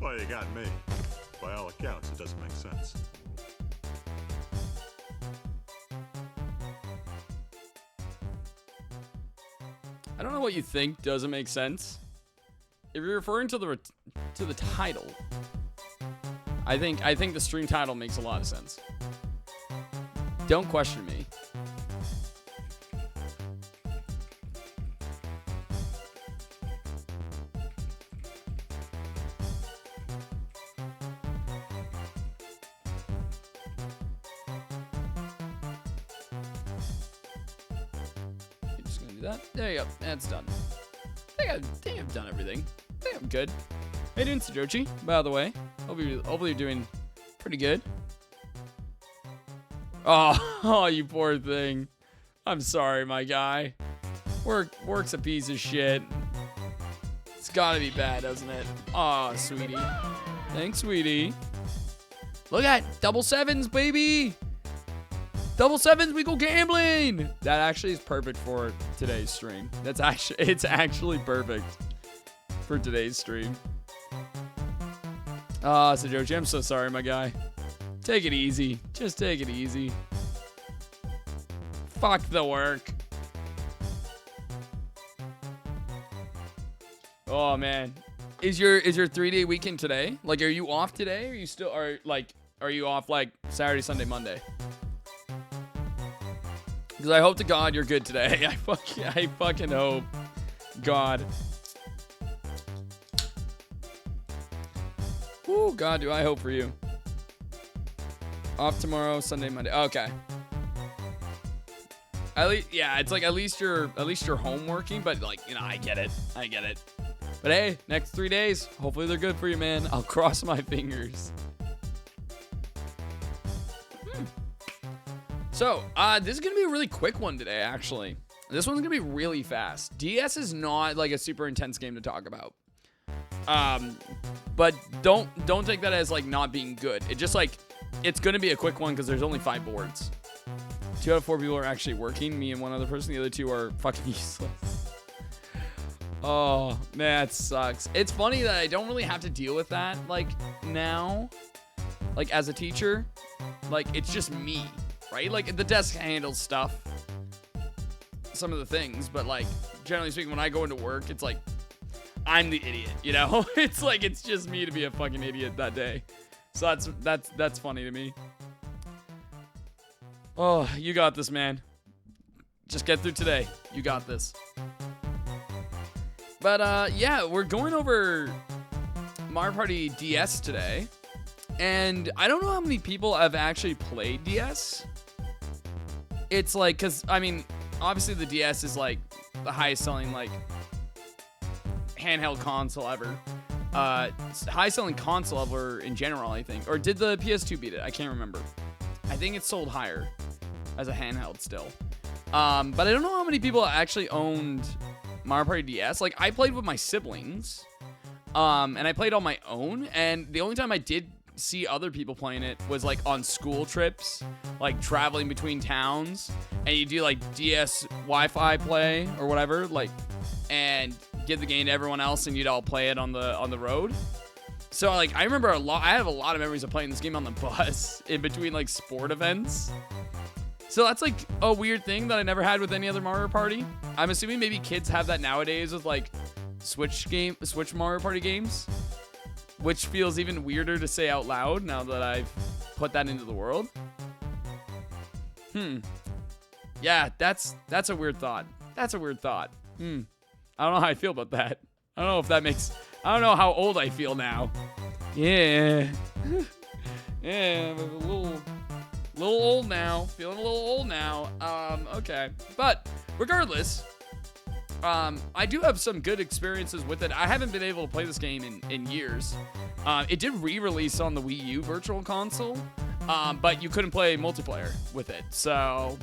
Well, you got me. By all accounts, it doesn't make sense. I don't know what you think doesn't make sense. If you're referring to the title, I think the stream title makes a lot of sense. Don't question me. Just gonna do that. There you go. That's done. I think I've done everything. I think I'm good. How you doing, Sajochi? By the way, hopefully you're doing pretty good. Oh, you poor thing. I'm sorry, my guy. Work's a piece of shit. It's gotta be bad, doesn't it? Aw, sweetie. Thanks, sweetie. Look at double sevens, baby. Double sevens, we go gambling. That actually is perfect for today's stream. It's actually perfect for today's stream. Sajochi, I'm so sorry, my guy. Take it easy. Just take it easy. Fuck the work. Oh man. Is your 3-day weekend today? Like, are you off today? Are you off like Saturday, Sunday, Monday? Because I hope to God you're good today. I fucking hope. God. Ooh, God, do I hope for you. Off tomorrow, Sunday, Monday. Okay. At least, yeah, it's like at least you're home working, but like, you know, I get it. But hey, next 3 days, hopefully they're good for you, man. I'll cross my fingers. So, this is gonna be a really quick one today, actually. This one's gonna be really fast. DS is not like a super intense game to talk about. But don't take that as like not being good. It just like, it's gonna be a quick one because there's only 5 boards. 2 out of 4 people are actually working. Me and one other person. The other 2 are fucking useless. Oh, man, it sucks. It's funny that I don't really have to deal with that, like, now. Like, as a teacher. Like, it's just me, right? Like, the desk handles stuff. Some of the things. But, like, generally speaking, when I go into work, it's like, I'm the idiot, you know? It's like, it's just me to be a fucking idiot that day. So that's funny to me. Oh, you got this, man. Just get through today. You got this. But, yeah, we're going over Mario Party DS today. And I don't know how many people have actually played DS. It's like, because, I mean, obviously the DS is, like, the highest selling, like, handheld console ever. Highest selling console ever in general, I think. Or did the PS2 beat it? I can't remember. I think it's sold higher as a handheld still. But I don't know how many people actually owned Mario Party DS. Like, I played with my siblings, and I played on my own, and the only time I did see other people playing it was, like, on school trips, like, traveling between towns, and you do, like, DS Wi-Fi play, or whatever, like, and give the game to everyone else, and you'd all play it on the road. So, like, I remember I have a lot of memories of playing this game on the bus, in between, like, sport events. So that's like a weird thing that I never had with any other Mario Party. I'm assuming maybe kids have that nowadays with like Switch Mario Party games, which feels even weirder to say out loud now that I've put that into the world. Yeah, that's a weird thought. I don't know how I feel about that. I don't know if that makes, I don't know how old I feel now. Yeah. Yeah, I'm a little old now. Feeling a little old now. Okay. But regardless, I do have some good experiences with it. I haven't been able to play this game in years. It did re-release on the Wii U Virtual Console, but you couldn't play multiplayer with it. So,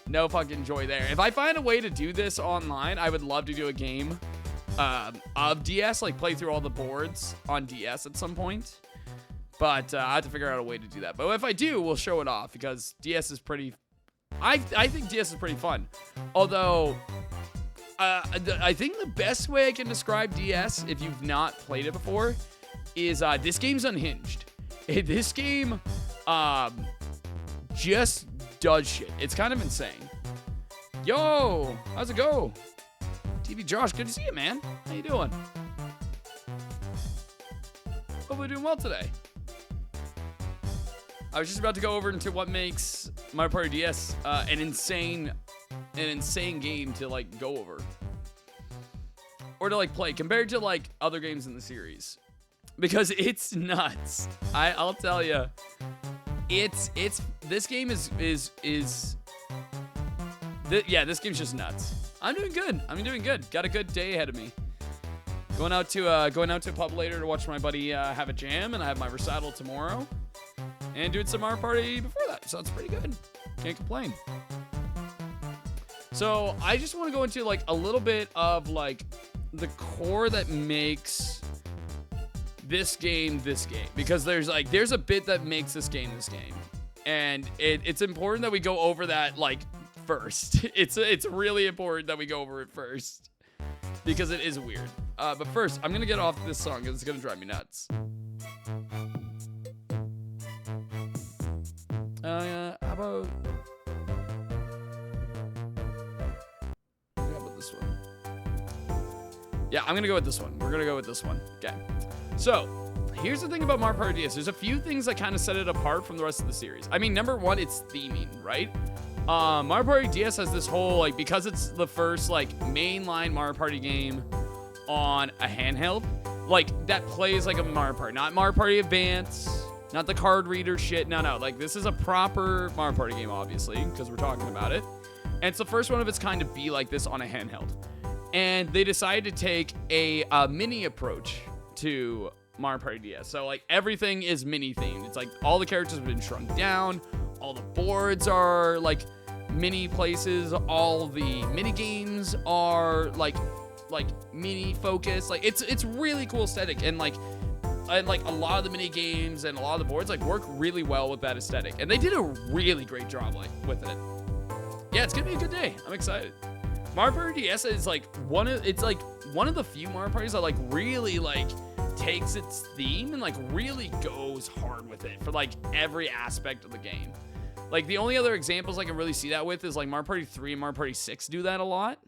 no fucking joy there. If I find a way to do this online, I would love to do a game of DS, like play through all the boards on DS at some point. But I have to figure out a way to do that. But if I do, we'll show it off because DS is pretty... I think DS is pretty fun. Although, I think the best way I can describe DS, if you've not played it before, is this game's unhinged. This game just does shit. It's kind of insane. Yo, how's it go? TV Josh, good to see you, man. How you doing? Hopefully doing well today. I was just about to go over into what makes Mario Party DS an insane game to like go over or to like play compared to like other games in the series, because it's nuts. I'll tell you, it's this game is yeah, this game's just nuts. I'm doing good. Got a good day ahead of me. Going out to a pub later to watch my buddy have a jam, and I have my recital tomorrow. And doing some Mario Party before that, so that's pretty good. Can't complain. So I just want to go into like a little bit of like the core that makes this game, because there's a bit that makes this game, and it's important that we go over that like first. It's really important that we go over it first because it is weird. But first, I'm gonna get off this song because it's gonna drive me nuts. How about this one? Yeah, I'm gonna go with this one. We're gonna go with this one. Okay. So, here's the thing about Mario Party DS. There's a few things that kind of set it apart from the rest of the series. I mean, number one, it's theming, right? Mario Party DS has this whole, like, because it's the first, like, mainline Mario Party game on a handheld, like, that plays like a Mario Party. Not Mario Party Advance, not the card reader shit. No. Like, this is a proper Mario Party game, obviously, because we're talking about it. And it's the first one of its kind to be like this on a handheld. And they decided to take a mini approach to Mario Party DS. So, like, everything is mini themed. It's like all the characters have been shrunk down. All the boards are, like, mini places. All the mini games are, like mini focus. Like, it's really cool aesthetic. And, like, a lot of the mini games and a lot of the boards, like, work really well with that aesthetic. And they did a really great job, like, with it. Yeah, it's gonna be a good day. I'm excited. Mario Party DS is like one of the few Mario Parties that like really like takes its theme and like really goes hard with it for like every aspect of the game. Like, the only other examples I can really see that with is like Mario Party 3 and Mario Party 6 do that a lot.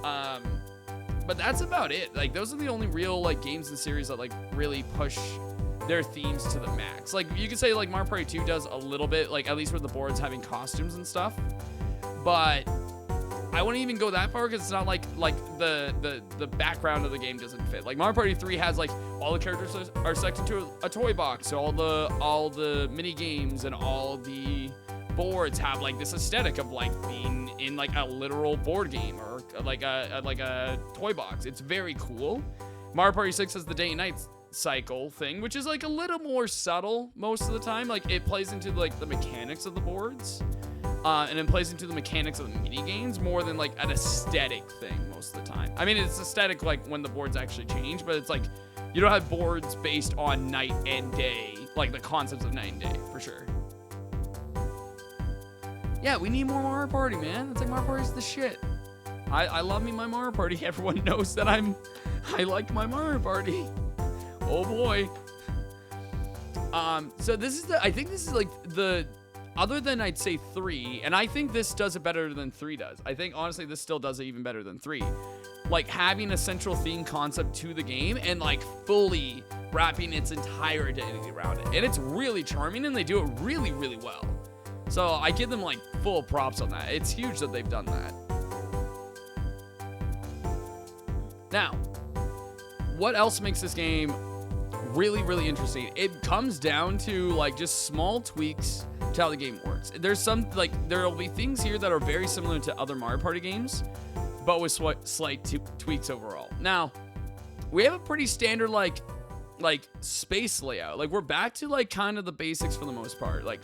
But that's about it. Like, those are the only real like games in the series that like really push their themes to the max. Like, you could say like Mario Party 2 does a little bit, like at least with the boards having costumes and stuff. But I wouldn't even go that far because it's not like the background of the game doesn't fit. Like, Mario Party 3 has like all the characters are stuck into a toy box, so all the mini games and all the boards have like this aesthetic of like being in like a literal board game or like a toy box. It's very cool. Mario Party 6 has the day and night cycle thing, which is like a little more subtle most of the time. Like, it plays into like the mechanics of the boards. And it plays into the mechanics of the mini games more than like an aesthetic thing most of the time. I mean, it's aesthetic like when the boards actually change, but it's like you don't have boards based on night and day, like the concepts of night and day for sure. Yeah, we need more Mario Party, man. It's like Mario Party's the shit. I love me my Mario Party. Everyone knows that I like my Mario Party. Oh boy. So I think this is like the. Other than I'd say 3, and I think this does it better than 3 does. I think, honestly, this still does it even better than 3. Like, having a central theme concept to the game and, like, fully wrapping its entire identity around it. And it's really charming, and they do it really, really well. So I give them, like, full props on that. It's huge that they've done that. Now, what else makes this game really, really interesting? It comes down to, like, just small tweaks to how the game works. There's some, like, there will be things here that are very similar to other Mario Party games, but with slight tweaks overall. Now, we have a pretty standard, like space layout. Like, we're back to, like, kind of the basics for the most part. Like,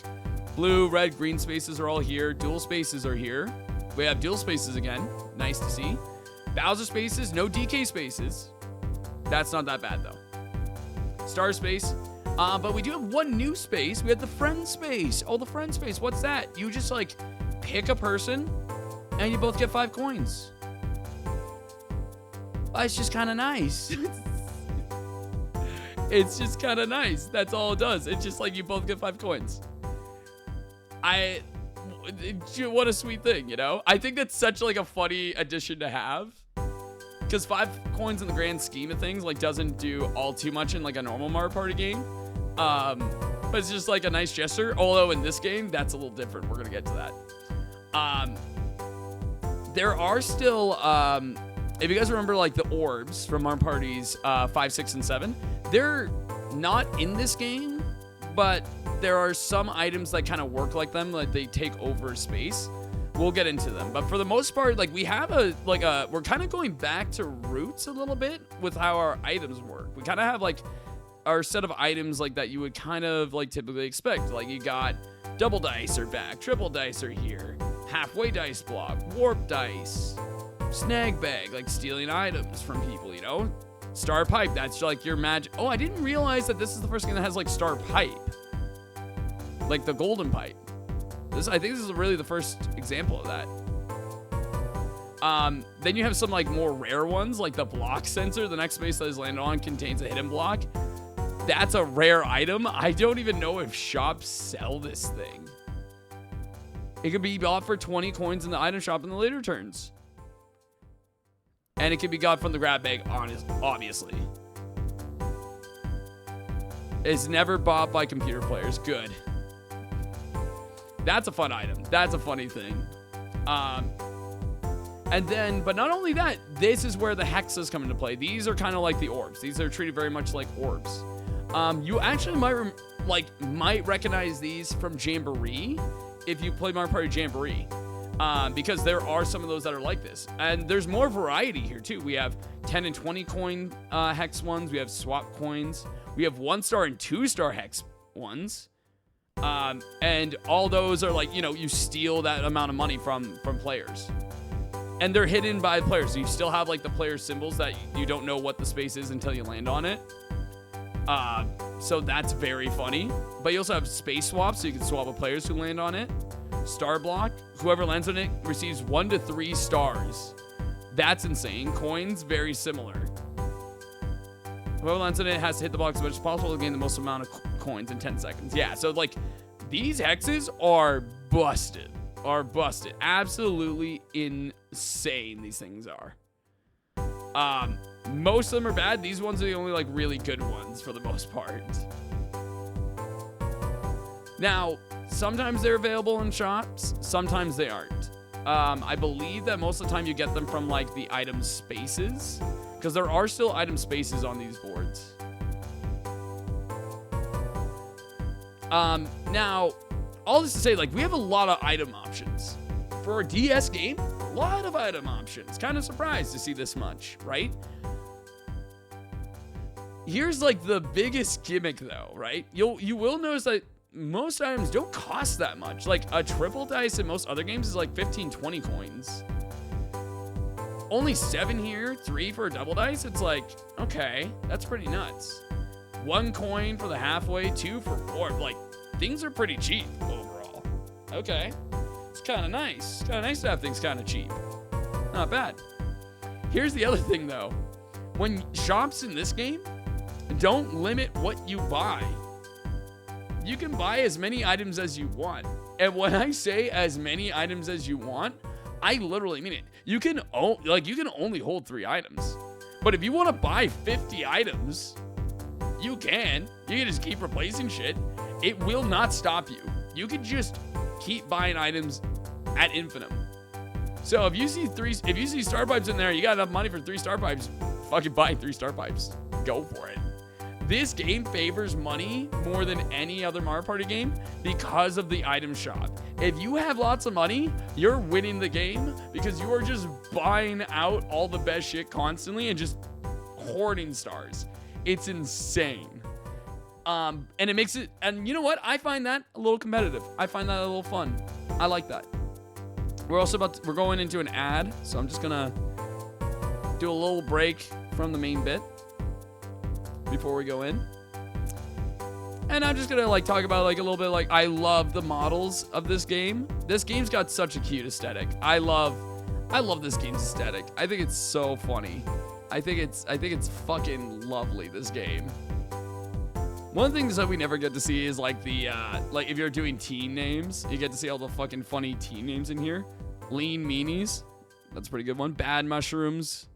blue, red, green spaces are all here. Dual spaces are here. We have dual spaces again. Nice to see. Bowser spaces, no DK spaces. That's not that bad, though. Star space. But we do have one new space. We have the friend space. Oh, the friend space. What's that? You just, like, pick a person, and you both get 5 coins. It's just kind of nice. It's just kind of nice. That's all it does. It's just like you both get 5 coins. What a sweet thing, you know? I think that's such like a funny addition to have. Because 5 coins in the grand scheme of things like doesn't do all too much in like a normal Mario Party game. But it's just like a nice gesture. Although in this game, that's a little different. We're gonna get to that. There are still, if you guys remember like the orbs from Mario Parties 5, 6, and 7, they're not in this game, but there are some items that kind of work like them, like they take over space. We'll get into them, but for the most part, like we have we're kind of going back to roots a little bit with how our items work. We kind of have like our set of items like that you would kind of like typically expect. Like you got double dice are back, triple dice are here, halfway dice block, warp dice, snag bag, like stealing items from people, you know? Star pipe, that's like your magic. Oh, I didn't realize that this is the first game that has like star pipe. Like the golden pipe. I think this is really the first example of that. Then you have some like more rare ones, like the block sensor. The next space that is landed on contains a hidden block. That's a rare item. I don't even know if shops sell this thing. It could be bought for 20 coins in the item shop in the later turns. And it can be got from the grab bag, obviously. It's never bought by computer players. Good. That's a fun item. That's a funny thing. And then, but not only that, this is where the hexes come into play. These are kind of like the orbs. These are treated very much like orbs. You actually might recognize these from Jamboree if you play Mario Party Jamboree. Because there are some of those that are like this. And there's more variety here too. We have 10 and 20 coin hex ones. We have swap coins. We have 1-star and 2-star hex ones. And all those are like, you know, you steal that amount of money from players. And they're hidden by players. So you still have like the player symbols that you don't know what the space is until you land on it. So that's very funny. But you also have space swaps, so you can swap with players who land on it. Star block, whoever lands on it receives 1 to 3 stars. That's insane. Coins, very similar. Whoever lands on it has to hit the block as much as possible to gain the most amount of coins in 10 seconds. Yeah, so like these hexes are busted. Absolutely insane these things are. Most of them are bad. These ones are the only like really good ones for the most part. Now, sometimes they're available in shops, sometimes they aren't. I believe that most of the time you get them from like the item spaces, because there are still item spaces on these boards. Now, all this to say, like we have a lot of item options. For a DS game, a lot of item options. Kind of surprised to see this much, right? Here's like the biggest gimmick though, right? You will notice that most items don't cost that much. Like a triple dice in most other games is like 15, 20 coins. Only 7 here, 3 for a double dice. It's like, okay, that's pretty nuts. 1 coin for the halfway, 2 for warp. Like, things are pretty cheap overall. Okay, it's kind of nice. Kind of nice to have things kind of cheap. Not bad. Here's the other thing though. When shops in this game don't limit what you buy. You can buy as many items as you want. And when I say as many items as you want, I literally mean it. You can only hold 3 items. But if you want to buy 50 items, you can. You can just keep replacing shit. It will not stop you. You can just keep buying items ad infinitum. So if you see star pipes in there, you got enough money for 3 star pipes, fucking buy 3 star pipes. Go for it. This game favors money more than any other Mario Party game because of the item shop. If you have lots of money, you're winning the game because you are just buying out all the best shit constantly and just hoarding stars. It's insane. And it makes it, and you know what? I find that a little competitive. I find that a little fun. I like that. We're going into an ad, so I'm just gonna do a little break from the main bit before we go in. And I'm just gonna like talk about like a little bit, like I love the models of this game. This game's got such a cute aesthetic. I love this game's aesthetic. I think it's so funny. I think it's fucking lovely, this game. One of the things that we never get to see is like the like if you're doing teen names, you get to see all the fucking funny teen names in here. Lean Meanies, that's a pretty good one. Bad Mushrooms.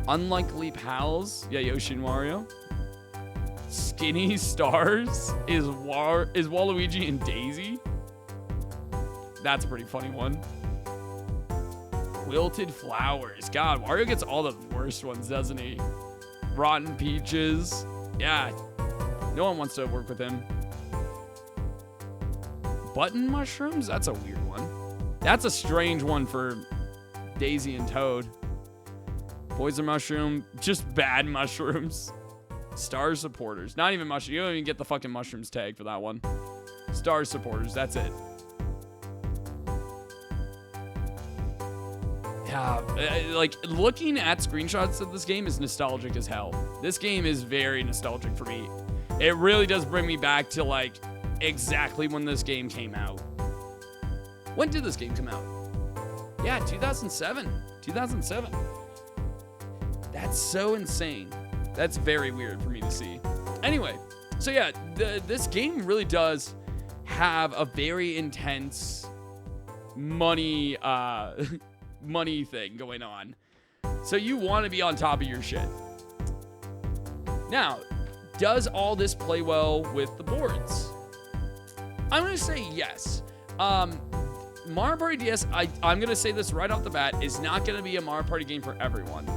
Unlikely Pals, yeah, Yoshi and Wario. Skinny Stars is Waluigi and Daisy. That's a pretty funny one. Wilted Flowers. God, Wario gets all the worst ones, doesn't he? Rotten Peaches. Yeah. No one wants to work with him. Button Mushrooms? That's a weird one. That's a strange one for Daisy and Toad. Poison Mushroom. Just bad mushrooms. Star Supporters. Not even mushroom. You don't even get the fucking mushrooms tag for that one. Star Supporters. That's it. Like looking at screenshots of this game is nostalgic as hell. This game is very nostalgic for me. It really does bring me back to like exactly when this game came out. When did this game come out? Yeah, 2007. 2007. That's so insane. That's very weird for me to see. Anyway, so yeah, this game really does have a very intense money money thing going on. So you want to be on top of your shit. Now, does all this play well with the boards? I'm going to say yes. Mario Party DS, I'm going to say this right off the bat, is not going to be a Mario Party game for everyone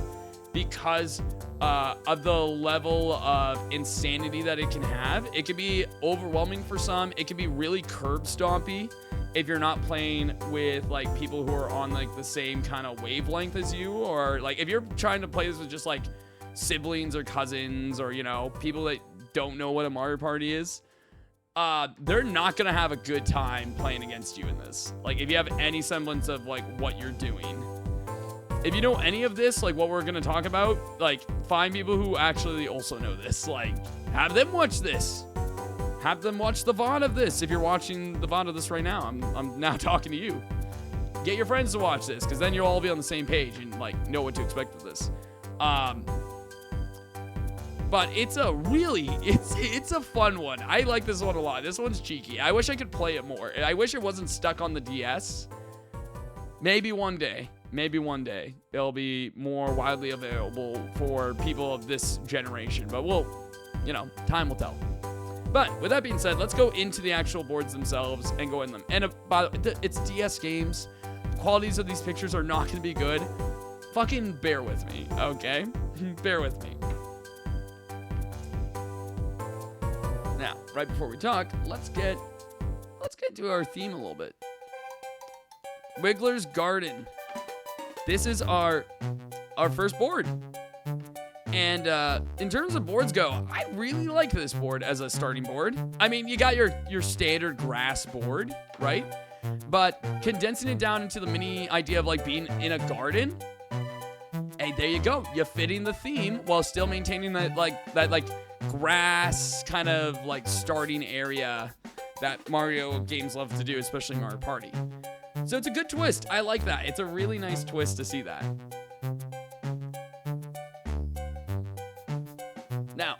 because of the level of insanity that it can have. It can be overwhelming for some. It can be really curb stompy if you're not playing with like people who are on like the same kind of wavelength as you, or like if you're trying to play this with just like siblings or cousins or, you know, people that don't know what a Mario Party is, they're not gonna have a good time playing against you in this. Like if you have any semblance of like what you're doing. If you know any of this, like what we're gonna talk about, like find people who actually also know this. Like have them watch this. Have them watch the VOD of this. If you're watching the VOD of this right now, I'm now talking to you. Get your friends to watch this, because then you'll all be on the same page and like know what to expect of this. But it's a really, it's a fun one. I like this one a lot. This one's cheeky. I wish I could play it more. I wish it wasn't stuck on the DS. Maybe one day it'll be more widely available for people of this generation. But we'll, you know, time will tell. But with that being said, let's go into the actual boards themselves and go in them. And it's DS games. The qualities of these pictures are not going to be good. Fucking bear with me, okay? Bear with me. Now, right before we talk, let's get to our theme a little bit. Wiggler's Garden. This is our first board. And in terms of boards go, I really like this board as a starting board. I mean, you got your standard grass board, right? But condensing it down into the mini idea of like being in a garden, hey, there you go. You're fitting the theme while still maintaining that grass kind of like starting area that Mario games love to do, especially Mario Party. So it's a good twist. I like that. It's a really nice twist to see that. Now,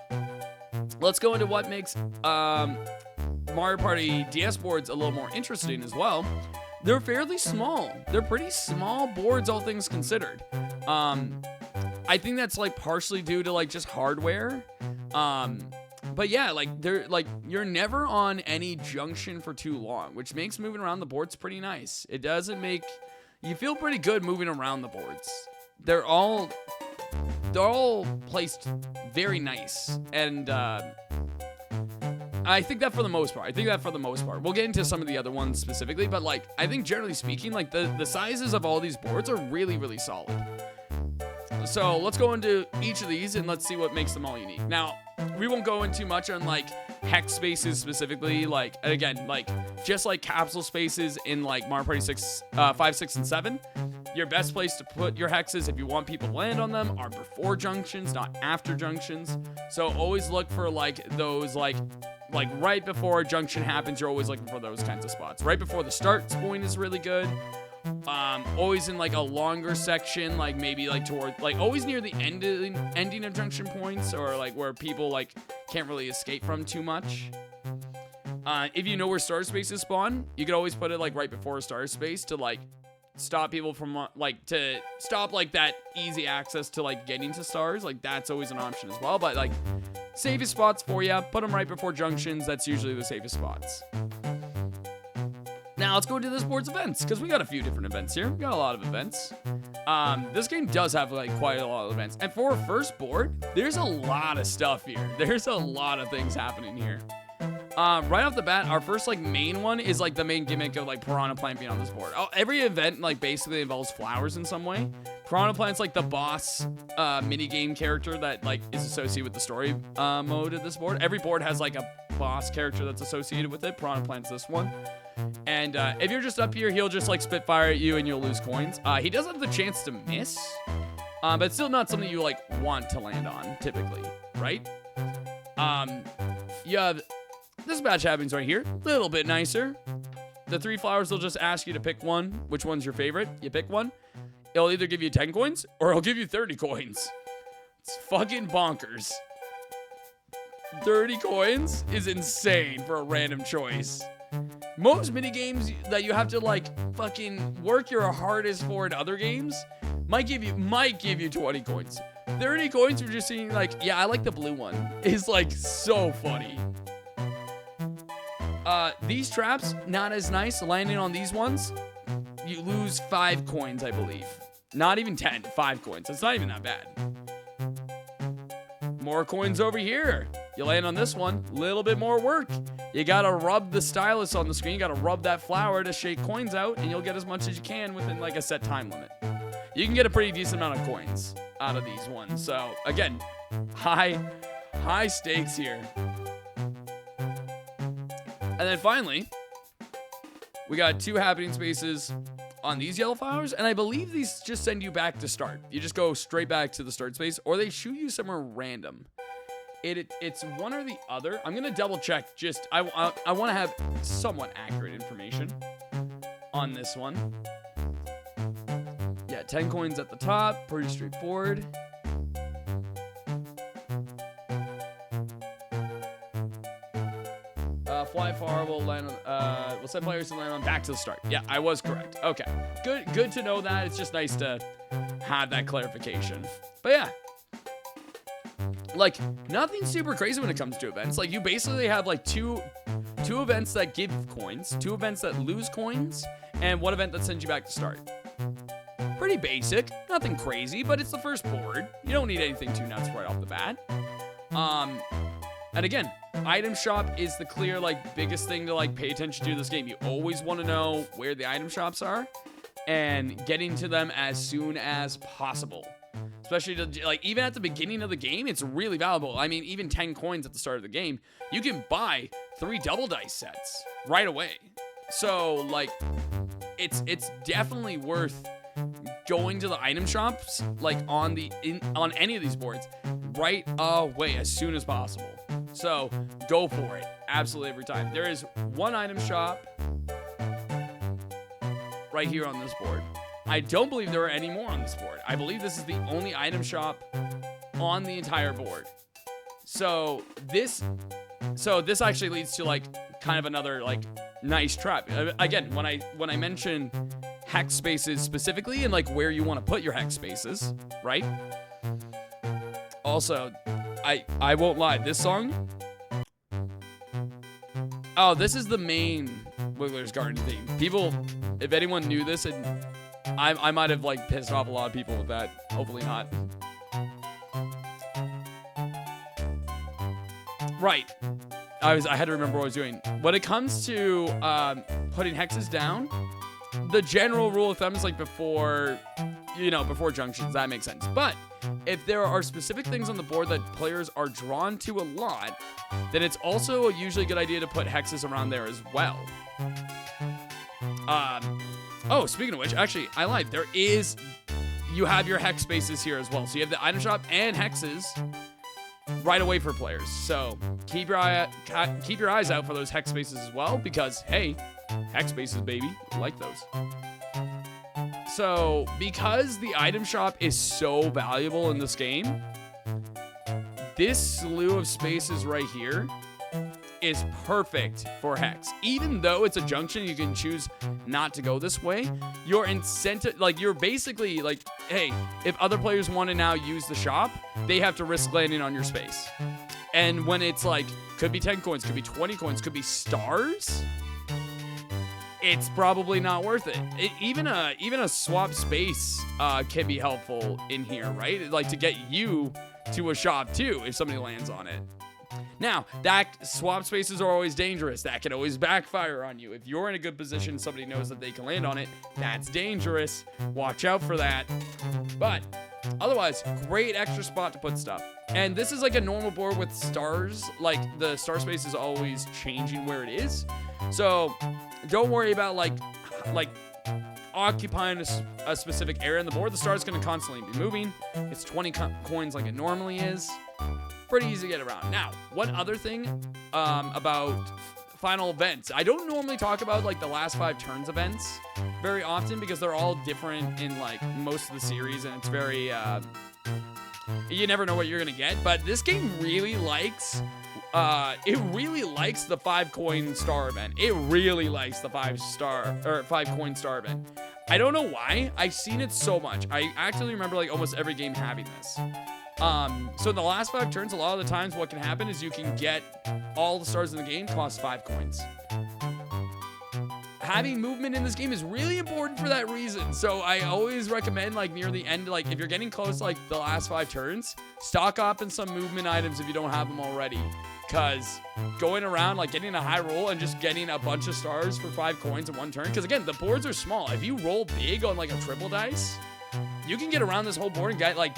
let's go into what makes Mario Party DS boards a little more interesting as well. They're fairly small. They're pretty small boards, all things considered. I think that's like partially due to like just hardware. But yeah, like they're like you're never on any junction for too long, which makes moving around the boards pretty nice. It doesn't make you feel pretty good moving around the boards. They're all placed very nice, and I think that for the most part. We'll get into some of the other ones specifically, but like I think generally speaking, like the sizes of all these boards are really, really solid. So let's go into each of these and let's see what makes them all unique. Now, we won't go into much on like hex spaces specifically, like again, like just like capsule spaces in like Mario Party 5, 6, and 7. Your best place to put your hexes if you want people to land on them are before junctions, not after junctions. So always look for like those like right before a junction happens, you're always looking for those kinds of spots. Right before the start point is really good. Always in like a longer section, like maybe like toward, like always near the ending of junction points, or like where people like can't really escape from too much. If you know where star spaces spawn, you could always put it like right before a star space to like stop people from like to stop like that easy access to like getting to stars. Like that's always an option as well. But like safest spots for you, put them right before junctions. That's usually the safest spots. Now let's go to this board's events, because we got a few different events here. We got a lot of events. This game does have like quite a lot of events. And for a first board, there's a lot of stuff here. There's a lot of things happening here. Right off the bat, our first like main one is like the main gimmick of like Piranha Plant being on this board. Every event like basically involves flowers in some way. Piranha Plant's like the boss mini game character that like is associated with the story mode of this board. Every board has like a boss character that's associated with it. Piranha Plant's this one. And if you're just up here, he'll just like spitfire at you and you'll lose coins. He does have the chance to miss, but it's still not something you like want to land on typically, right? You have this batch happens right here, a little bit nicer. The 3 flowers, they'll just ask you to pick one. Which one's your favorite? You pick one. It'll either give you 10 coins or it'll give you 30 coins. It's fucking bonkers. 30 coins is insane for a random choice. Most mini games that you have to like fucking work your hardest for in other games might give you 20 coins. 30 coins for just seeing like, yeah, I like the blue one, is like so funny. These traps, not as nice. Landing on these ones, you lose 5 coins, I believe. Not even 10, 5 coins. It's not even that bad. More coins over here. You land on this one, little bit more work. You gotta rub the stylus on the screen. You gotta rub that flower to shake coins out, and you'll get as much as you can within like a set time limit. You can get a pretty decent amount of coins out of these ones. So again, high stakes here. And then finally, we got 2 happening spaces on these yellow flowers, and I believe these just send you back to start. You just go straight back to the start space, or they shoot you somewhere random. It's one or the other. I'm gonna double check. I want to have somewhat accurate information on this one. Yeah, 10 coins at the top, pretty straightforward. Fly far will land on, will send players to land on back to the start. Yeah, I was correct. Okay, good to know that. It's just nice to have that clarification. But yeah, like nothing super crazy when it comes to events. Like you basically have like two events that give coins, 2 events that lose coins, and 1 event that sends you back to start. Pretty basic, nothing crazy, but it's the first board. You don't need anything too nuts right off the bat. And again, item shop is the clear like biggest thing to like pay attention to in this game. You always want to know where the item shops are and getting to them as soon as possible. Especially to, like even at the beginning of the game, it's really valuable. I mean, even 10 coins at the start of the game, you can buy 3 double dice sets right away. So like it's definitely worth going to the item shops like on any of these boards right away as soon as possible. So go for it absolutely every time. There is 1 item shop right here on this board. I don't believe there are any more on this board. I believe this is the only item shop on the entire board. So this actually leads to like kind of another like nice trap. Again, when I mention hex spaces specifically and like where you want to put your hex spaces, right? Also, I won't lie, this song, oh, this is the main Wiggler's Garden theme. People, if anyone knew this, and I might have like pissed off a lot of people with that. Hopefully not. Right. I had to remember what I was doing. When it comes to putting hexes down, the general rule of thumb is like before junctions. That makes sense. But if there are specific things on the board that players are drawn to a lot, then it's also usually a good idea to put hexes around there as well. Oh, speaking of which, actually, I lied. You have your hex spaces here as well. So you have the item shop and hexes right away for players. So keep your eyes out for those hex spaces as well, because hey, hex spaces, baby, I like those. So because the item shop is so valuable in this game, this slew of spaces right here is perfect for Hex. Even though it's a junction, you can choose not to go this way. Your incentive, like, you're basically like, hey, if other players want to now use the shop, they have to risk landing on your space. And when it's like, could be 10 coins, could be 20 coins, could be stars, it's probably not worth it. Even a swap space can be helpful in here, right? Like to get you to a shop too if somebody lands on it. Now, that swap spaces are always dangerous. That can always backfire on you. If you're in a good position, somebody knows that they can land on it, that's dangerous. Watch out for that. But otherwise, great extra spot to put stuff. And this is like a normal board with stars. Like the star space is always changing where it is. So don't worry about like occupying a specific area in the board. The star is going to constantly be moving. It's 20 coins like it normally is. Pretty easy to get around. Now, one other thing about final events. I don't normally talk about like the last 5 turns events very often because they're all different in like most of the series, and it's very you never know what you're gonna get. But this game really likes the 5 coin star event. It really likes the 5 coin star event. I don't know why. I've seen it so much. I actually remember like almost every game having this. So in the last 5 turns, a lot of the times what can happen is you can get all the stars in the game cost 5 coins. Having movement in this game is really important for that reason. So I always recommend like near the end, like if you're getting close to like the last 5 turns, stock up in some movement items if you don't have them already. Cause going around like getting a high roll and just getting a bunch of stars for 5 coins in one turn. Cause again, the boards are small. If you roll big on like a triple dice, you can get around this whole board and get like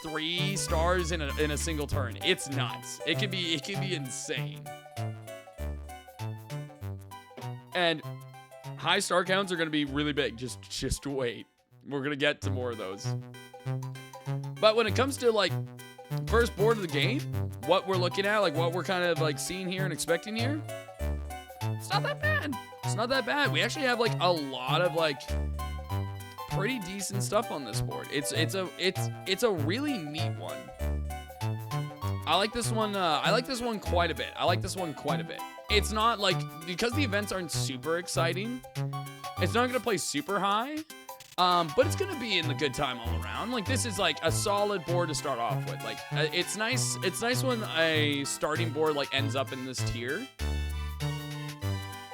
3 stars in a single turn. It's nuts. It can be insane. And high star counts are going to be really big. Just wait. We're going to get to more of those. But when it comes to like first board of the game, what we're looking at, like what we're kind of like seeing here and expecting here, it's not that bad. It's not that bad. We actually have like a lot of like pretty decent stuff on this board. It's a really neat one. I like this one. I like this one quite a bit. It's not like, because the events aren't super exciting, it's not gonna play super high, but it's gonna be in the good time all around. Like this is like a solid board to start off with. Like it's nice. It's nice when a starting board like ends up in this tier.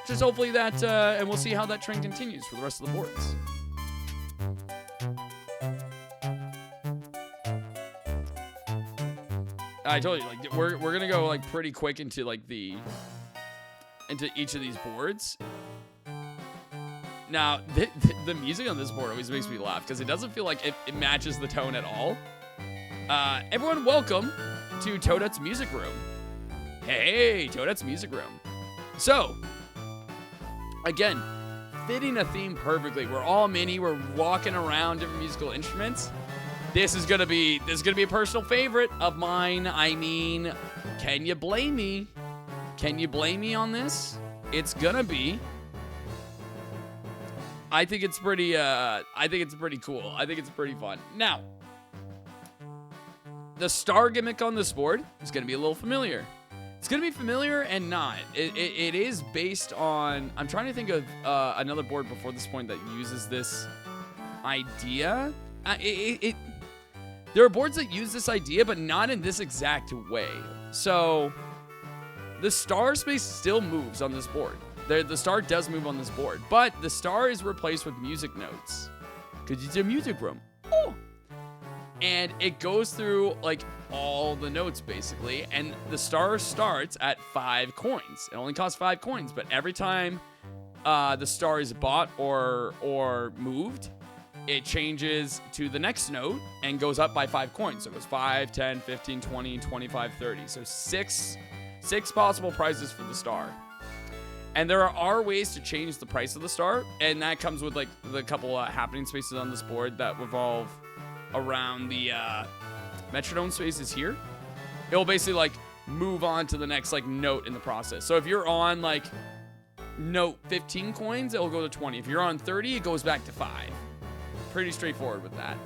Just hopefully that, and we'll see how that trend continues for the rest of the boards. I told you, like we're gonna go like pretty quick into like into each of these boards. Now the music on this board always makes me laugh because it doesn't feel like it matches the tone at all. Everyone, welcome to Toadette's Music Room. Hey, Toadette's Music Room. So again, fitting a theme perfectly. We're all mini. We're walking around different musical instruments. This is gonna be a personal favorite of mine. I mean, can you blame me? Can you blame me on this? It's gonna be. I think it's pretty cool. I think it's pretty fun. Now, the star gimmick on this board is gonna be a little familiar. It's gonna be familiar and not. It is based on. I'm trying to think of another board before this point that uses this idea. There are boards that use this idea, but not in this exact way. So the star space still moves on this board. The star does move on this board, but the star is replaced with music notes because it's a music room. Oh. And it goes through like all the notes basically, and the star starts at 5 coins. It only costs 5 coins, but every time the star is bought or moved, it changes to the next note and goes up by 5 coins. So it goes 5, 10, 15, 20, 25, 30. So six possible prizes for the star. And there are ways to change the price of the star, and that comes with like the couple happening spaces on this board that revolve around the metronome spaces here. It will basically like move on to the next like note in the process. So if you're on like note 15 coins, it will go to 20. If you're on 30, it goes back to 5. pretty straightforward with that.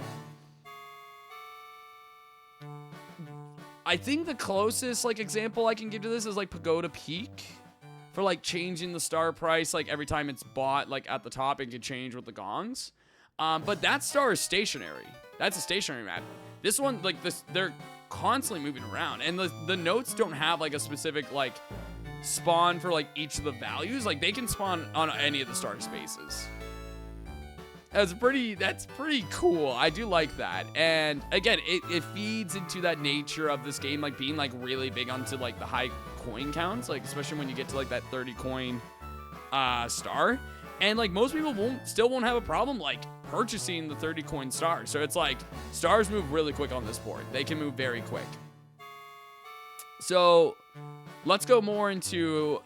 I think the closest like example I can give to this is like Pagoda Peak for like changing the star price like every time it's bought like at the top. It can change with the gongs. But that star is stationary. That's a stationary map. This one, like this, they're constantly moving around, and the notes don't have like a specific like spawn for like each of the values. Like they can spawn on any of the star spaces. That's pretty cool. I do like that. And again, it feeds into that nature of this game, like being like really big onto like the high coin counts, like especially when you get to like that 30 coin star. And like most people still won't have a problem like purchasing the 30 coin star. So it's like stars move really quick on this board. They can move very quick. So let's go more to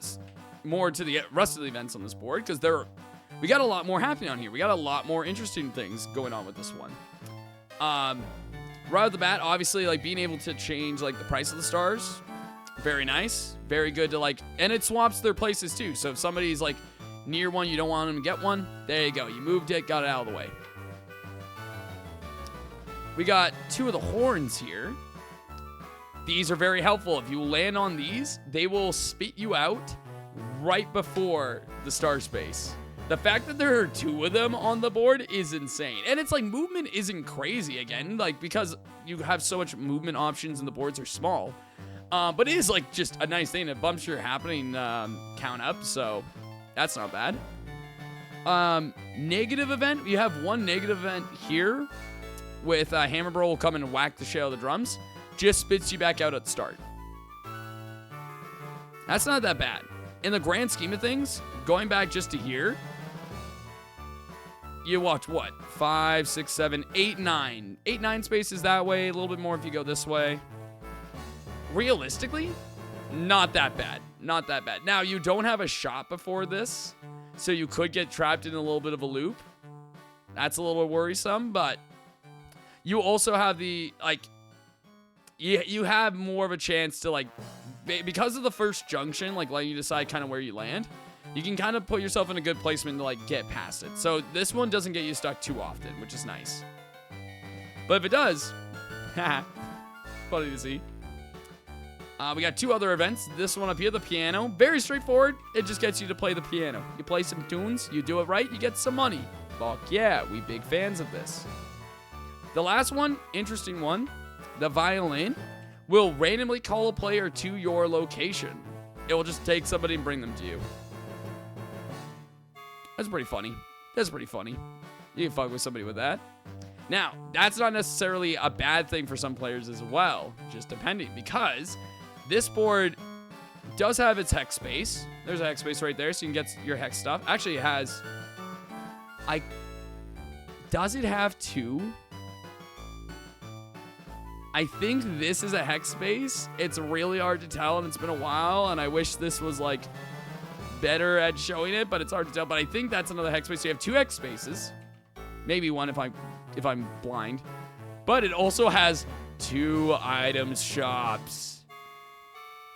the rest of the events on this board, because we got a lot more happening on here. We got a lot more interesting things going on with this one. Right off the bat, obviously, like being able to change like the price of the stars, very nice, very good to like, and it swaps their places too. So if somebody's like near one, you don't want them to get one, there you go. You moved it, got it out of the way. We got 2 of the horns here. These are very helpful. If you land on these, they will spit you out right before the star space. The fact that there are 2 of them on the board is insane. And it's like movement isn't crazy again, like because you have so much movement options and the boards are small. But it is like just a nice thing. It bumps your happening count up, so that's not bad. Negative event. You have one negative event here with Hammer Bro will come and whack the shell of the drums. Just spits you back out at the start. That's not that bad. In the grand scheme of things, going back just to here, you watch what? 5, 6, 7, 8, 9. 8, 9 spaces that way. A little bit more if you go this way. Realistically, not that bad. Not that bad. Now, you don't have a shot before this, so you could get trapped in a little bit of a loop. That's a little worrisome, but you also have the, like, you have more of a chance to, like, because of the first junction, like, letting you decide kind of where you land, you can kind of put yourself in a good placement to, like, get past it. So this one doesn't get you stuck too often, which is nice. But if it does, funny to see. We got 2 other events. This one up here, the piano. Very straightforward. It just gets you to play the piano. You play some tunes, you do it right, you get some money. Fuck yeah, we big fans of this. The last one, interesting one. The violin will randomly call a player to your location. It will just take somebody and bring them to you. That's pretty funny. That's pretty funny. You can fuck with somebody with that. Now, that's not necessarily a bad thing for some players as well, just depending, because this board does have its hex space. There's a hex space right there, so you can get your hex stuff. Actually, it has... Does it have 2? I think this is a hex space. It's really hard to tell, and it's been a while, and I wish this was, like, better at showing it, but it's hard to tell. But I think that's another hex space. So you have 2 hex spaces. Maybe one if I'm blind. But it also has 2 items shops.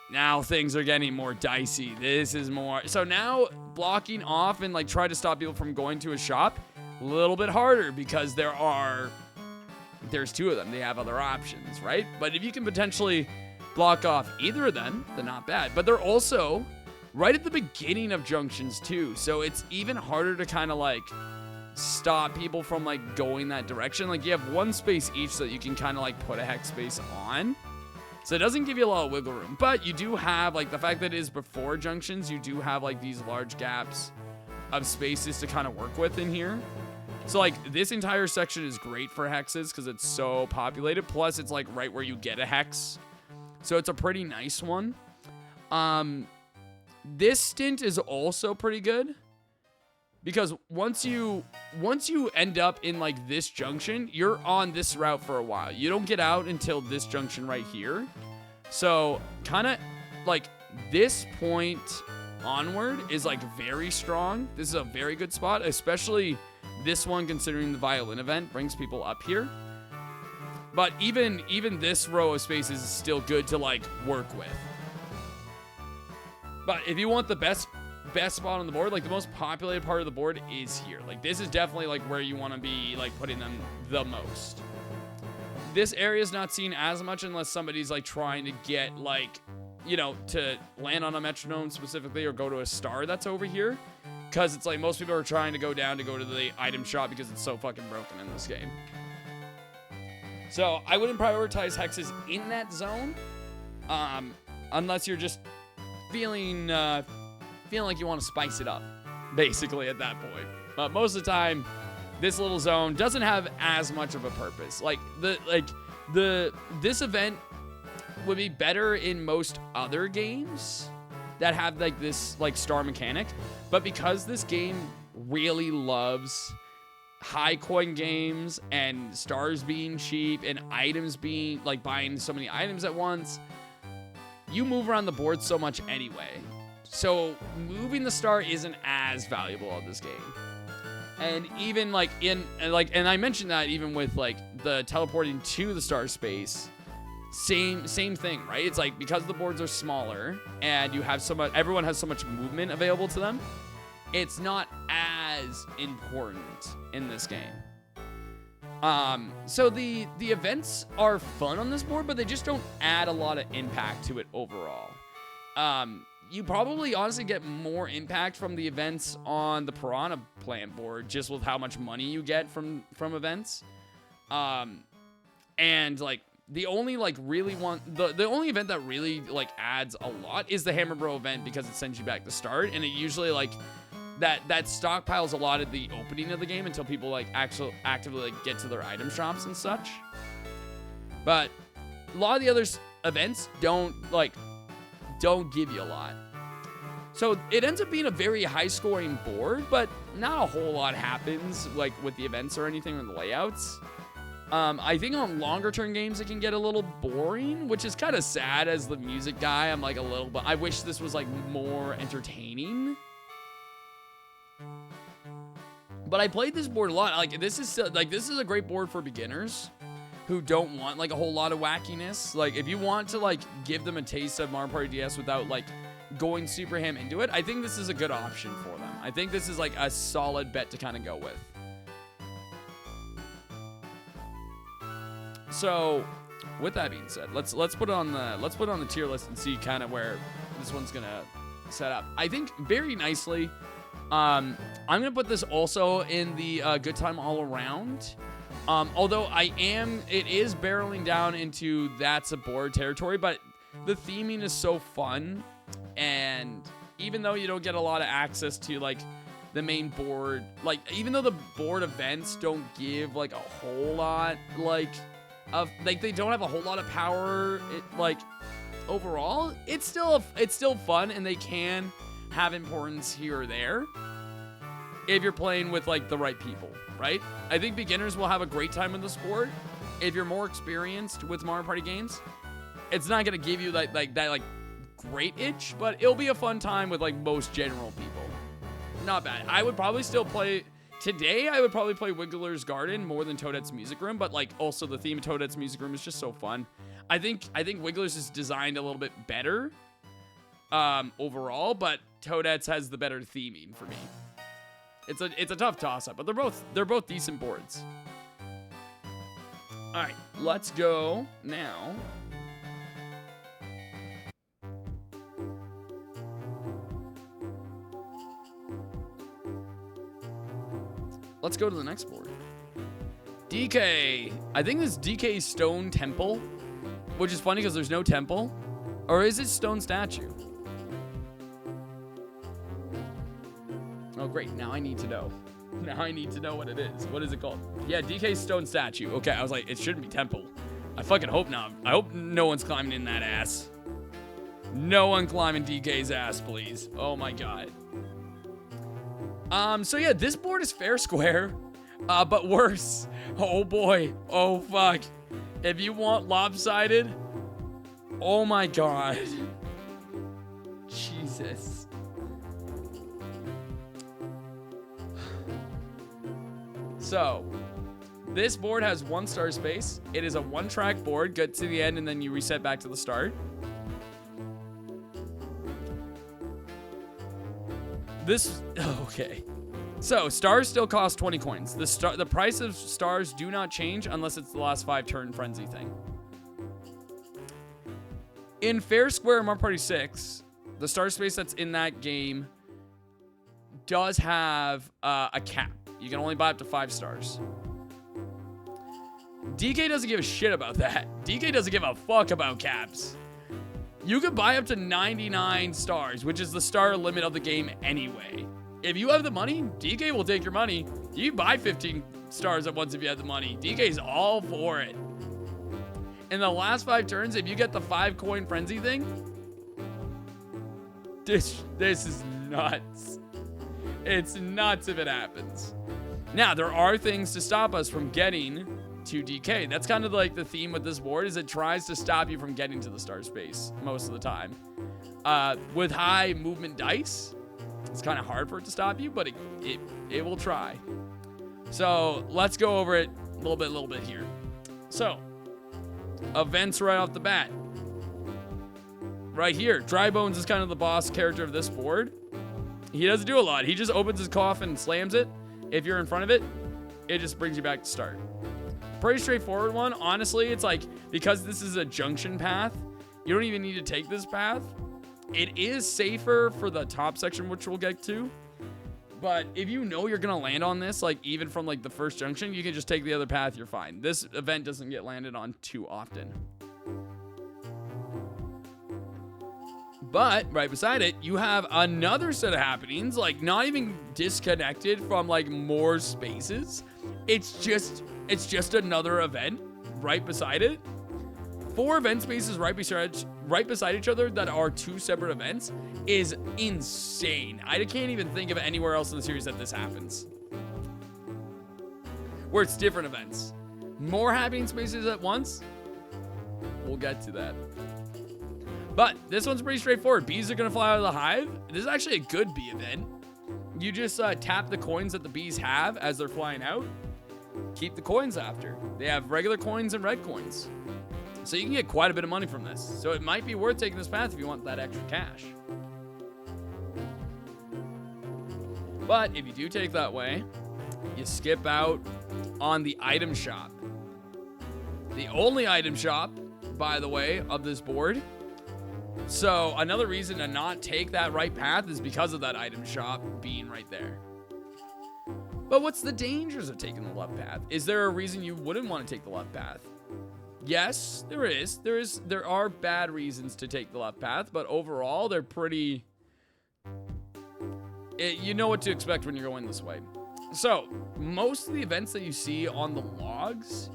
Now things are getting more dicey. This is more... So now blocking off and, like, try to stop people from going to a shop, a little bit harder because there's 2 of them. They have other options, right? But if you can potentially block off either of them, then not bad. But they're also right at the beginning of junctions too. So it's even harder to kind of like stop people from like going that direction. Like you have 1 space each so that you can kind of like put a hex space on. So it doesn't give you a lot of wiggle room. But you do have like the fact that it is before junctions, you do have like these large gaps of spaces to kind of work with in here. So, like, this entire section is great for hexes because it's so populated. Plus, it's, like, right where you get a hex. So, it's a pretty nice one. This stint is also pretty good. Because once you end up in, like, this junction, you're on this route for a while. You don't get out until this junction right here. So, kind of, like, this point onward is, like, very strong. This is a very good spot, especially... This one, considering the violin event, brings people up here. But even this row of spaces is still good to, like, work with. But if you want the best best spot on the board, like the most populated part of the board is here. Like this is definitely like where you want to be like putting them the most. This area is not seen as much unless somebody's like trying to get like, you know, to land on a metronome specifically or go to a star that's over here. Because it's like most people are trying to go down to go to the item shop because it's so fucking broken in this game. So I wouldn't prioritize hexes in that zone, unless you're just feeling like you want to spice it up, basically at that point. But most of the time, this little zone doesn't have as much of a purpose. This event would be better in most other games that have like this like star mechanic, but because this game really loves high coin games and stars being cheap and items being like buying so many items at once, you move around the board so much anyway. So moving the star isn't as valuable of this game. And even like and I mentioned that even with like the teleporting to the star space, same thing, right? It's like because the boards are smaller and you have so much, everyone has so much movement available to them, it's not as important in this game. So the events are fun on this board, but they just don't add a lot of impact to it overall. You probably honestly get more impact from the events on the Piranha Plant board, just with how much money you get from events. And like the only like really the only event that really like adds a lot is the Hammer Bro event, because it sends you back to start, and it usually like that stockpiles a lot at the opening of the game until people like actually actively like get to their item shops and such. But a lot of the other events don't give you a lot. So it ends up being a very high scoring board, but not a whole lot happens like with the events or anything or the layouts. I think on longer term games it can get a little boring, which is kind of sad. As the music guy, I'm like a little, but I wish this was like more entertaining. But I played this board a lot. Like this is a great board for beginners who don't want like a whole lot of wackiness. Like if you want to like give them a taste of Mario Party DS without like going super ham into it, I think this is a good option for them. I think this is like a solid bet to kind of go with. So, with that being said, let's put it on the tier list and see kind of where this one's gonna set up. I think very nicely. I'm gonna put this also in the good time all around. Although it is barreling down into that's a board territory, but the theming is so fun, and even though you don't get a lot of access to like the main board, like even though the board events don't give like a whole lot they don't have a whole lot of power, overall, it's still fun, and they can have importance here or there if you're playing with like the right people, right? I think beginners will have a great time in the sport. If you're more experienced with Mario Party games, it's not gonna give you that great itch, but it'll be a fun time with like most general people. Not bad. I would probably still play. Today, I would probably play Wiggler's Garden more than Toadette's Music Room, but like also the theme of Toadette's Music Room is just so fun. I think Wiggler's is designed a little bit better overall, but Toadette's has the better theming for me. It's a tough toss-up, but they're both decent boards. All right, let's go now. Let's go to the next board. DK. I think this is DK Stone Temple, which is funny because there's no temple. Or is it Stone Statue? Oh, great. Now I need to know. Now I need to know what it is. What is it called? Yeah, DK Stone Statue. Okay, I was like, it shouldn't be temple. I fucking hope not. I hope no one's climbing in that ass. No one climbing DK's ass, please. Oh my god. So yeah, this board is fair square, but worse. Oh boy. Oh fuck. If you want lopsided, oh my god. Jesus. So, this board has 1 star space. It is a 1-track board. Get to the end and then you reset back to the start. This, okay. So, stars still cost 20 coins. The price of stars do not change unless it's the last 5 turn frenzy thing. In Fair Square Mario Party 6, the star space that's in that game does have a cap. You can only buy up to 5 stars. DK doesn't give a shit about that. DK doesn't give a fuck about caps. You can buy up to 99 stars, which is the star limit of the game anyway. If you have the money, DK will take your money. You buy 15 stars at once if you have the money. DK's all for it. In the last 5 turns, if you get the 5 coin frenzy thing, this is nuts. It's nuts if it happens. Now, there are things to stop us from getting to DK. That's kind of like the theme with this board, is it tries to stop you from getting to the star space most of the time. With high movement dice, it's kind of hard for it to stop you, but it will try. So let's go over it a little bit here. So, events right off the bat. Right here, Dry Bones is kind of the boss character of this board. He doesn't do a lot. He just opens his coffin and slams it. If you're in front of it, it just brings you back to start. Pretty straightforward one. Honestly, it's like, because this is a junction path, you don't even need to take this path. It is safer for the top section, which we'll get to. But if you know you're going to land on this, like even from like the first junction, you can just take the other path, you're fine. This event doesn't get landed on too often. But right beside it, you have another set of happenings, like not even disconnected from like more spaces. It's just another event right beside it. 4 event spaces right beside each other that are 2 separate events is insane. I can't even think of anywhere else in the series that this happens, where it's different events. More happening spaces at once. We'll get to that. But this one's pretty straightforward. Bees are going to fly out of the hive. This is actually a good bee event. You just tap the coins that the bees have as they're flying out. Keep the coins after. They have regular coins and red coins. So you can get quite a bit of money from this. So it might be worth taking this path if you want that extra cash. But if you do take that way, you skip out on the item shop. The only item shop, by the way, of this board. So another reason to not take that right path is because of that item shop being right there. But what's the dangers of taking the left path? Is there a reason you wouldn't want to take the left path? Yes, there is. There are bad reasons to take the left path, but overall, they're pretty... you know what to expect when you're going this way. So, most of the events that you see on the logs,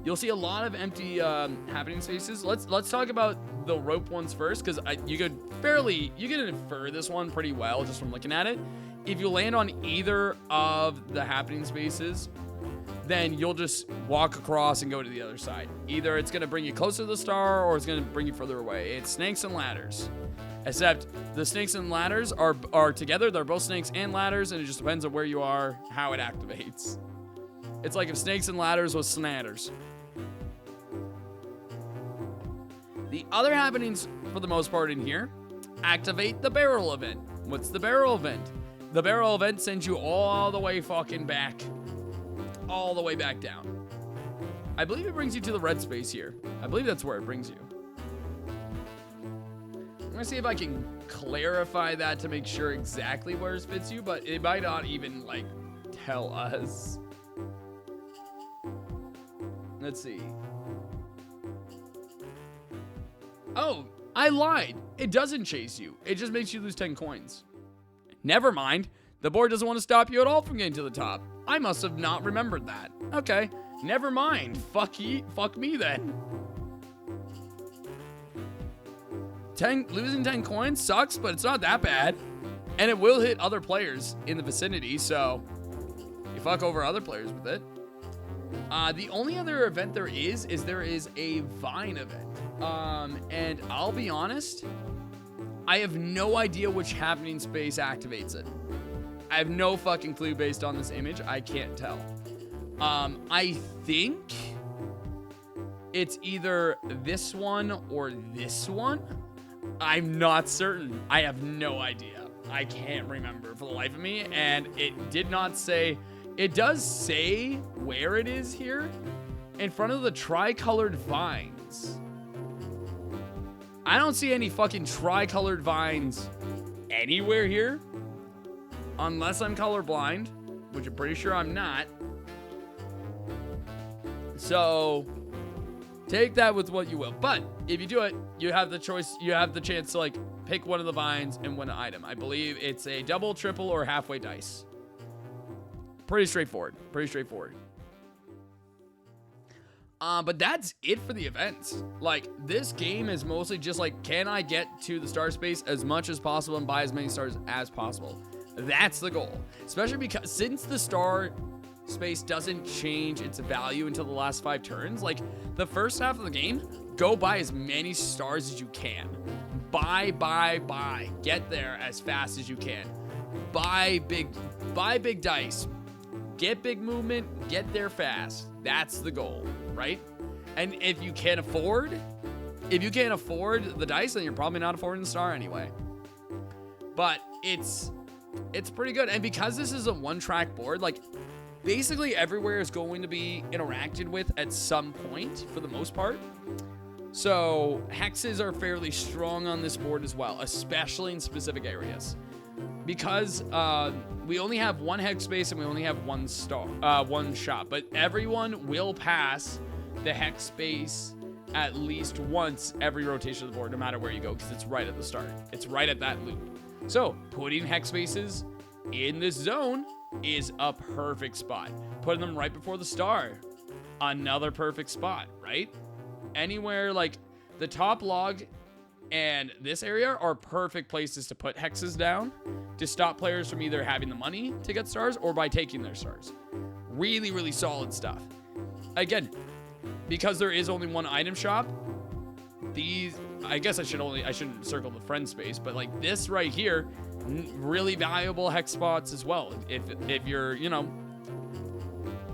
you'll see a lot of empty happening spaces. Let's talk about the rope ones first, because you can infer this one pretty well just from looking at it. If you land on either of the happening spaces, then you'll just walk across and go to the other side. Either it's going to bring you closer to the star, or it's going to bring you further away. It's snakes and ladders. Except the snakes and ladders are together. They're both snakes and ladders, and it just depends on where you are, how it activates. It's like if snakes and ladders was snatters. The other happenings, for the most part in here, activate the barrel event. What's the barrel event? The barrel event sends you all the way fucking back. All the way back down. I believe it brings you to the red space here. I believe that's where it brings you. I'm gonna see if I can clarify that to make sure exactly where it fits you, but it might not even like tell us. Let's see. Oh, I lied. It doesn't chase you. It just makes you lose 10 coins. Never mind. The board doesn't want to stop you at all from getting to the top. I must have not remembered that. Okay, never mind. Fuck me then. Losing 10 coins sucks, but it's not that bad. And it will hit other players in the vicinity, so you fuck over other players with it. The only other event there is a vine event. And I'll be honest, I have no idea which happening space activates it. I have no fucking clue based on this image. I can't tell. I think it's either this one or this one. I'm not certain. I have no idea. I can't remember for the life of me, and it did not say. It does say where it is here, in front of the tricolored vines. I don't see any fucking tricolored vines anywhere here, unless I'm colorblind, which I'm pretty sure I'm not. So take that with what you will. But if you do it, you have the choice. You have the chance to like pick one of the vines and win an item. I believe it's a double, triple, or halfway dice. Pretty straightforward. Pretty straightforward. But that's it for the events. Like, this game is mostly just like, can I get to the star space as much as possible and buy as many stars as possible? That's the goal. Especially because since the star space doesn't change its value until the last 5 turns, like, the first half of the game, go buy as many stars as you can. Buy. Get there as fast as you can. Buy big dice. Get big movement, get there fast. That's the goal, right? And if you can't afford the dice, then you're probably not affording the star anyway. But it's pretty good. And because this is a one-track board, like, basically everywhere is going to be interacted with at some point for the most part. So hexes are fairly strong on this board as well, especially in specific areas. Because we only have one hex space and we only have one shop, but everyone will pass the hex space at least once every rotation of the board, no matter where you go, because it's right at the start. It's right at that loop. So putting hex spaces in this zone is a perfect spot. Putting them right before the star, another perfect spot, right? Anywhere like the top log and this area are perfect places to put hexes down to stop players from either having the money to get stars or by taking their stars. Really, really solid stuff. Again, because there is only one item shop, these, I guess I shouldn't circle the friend space, but like this right here, really valuable hex spots as well. If you're, you know,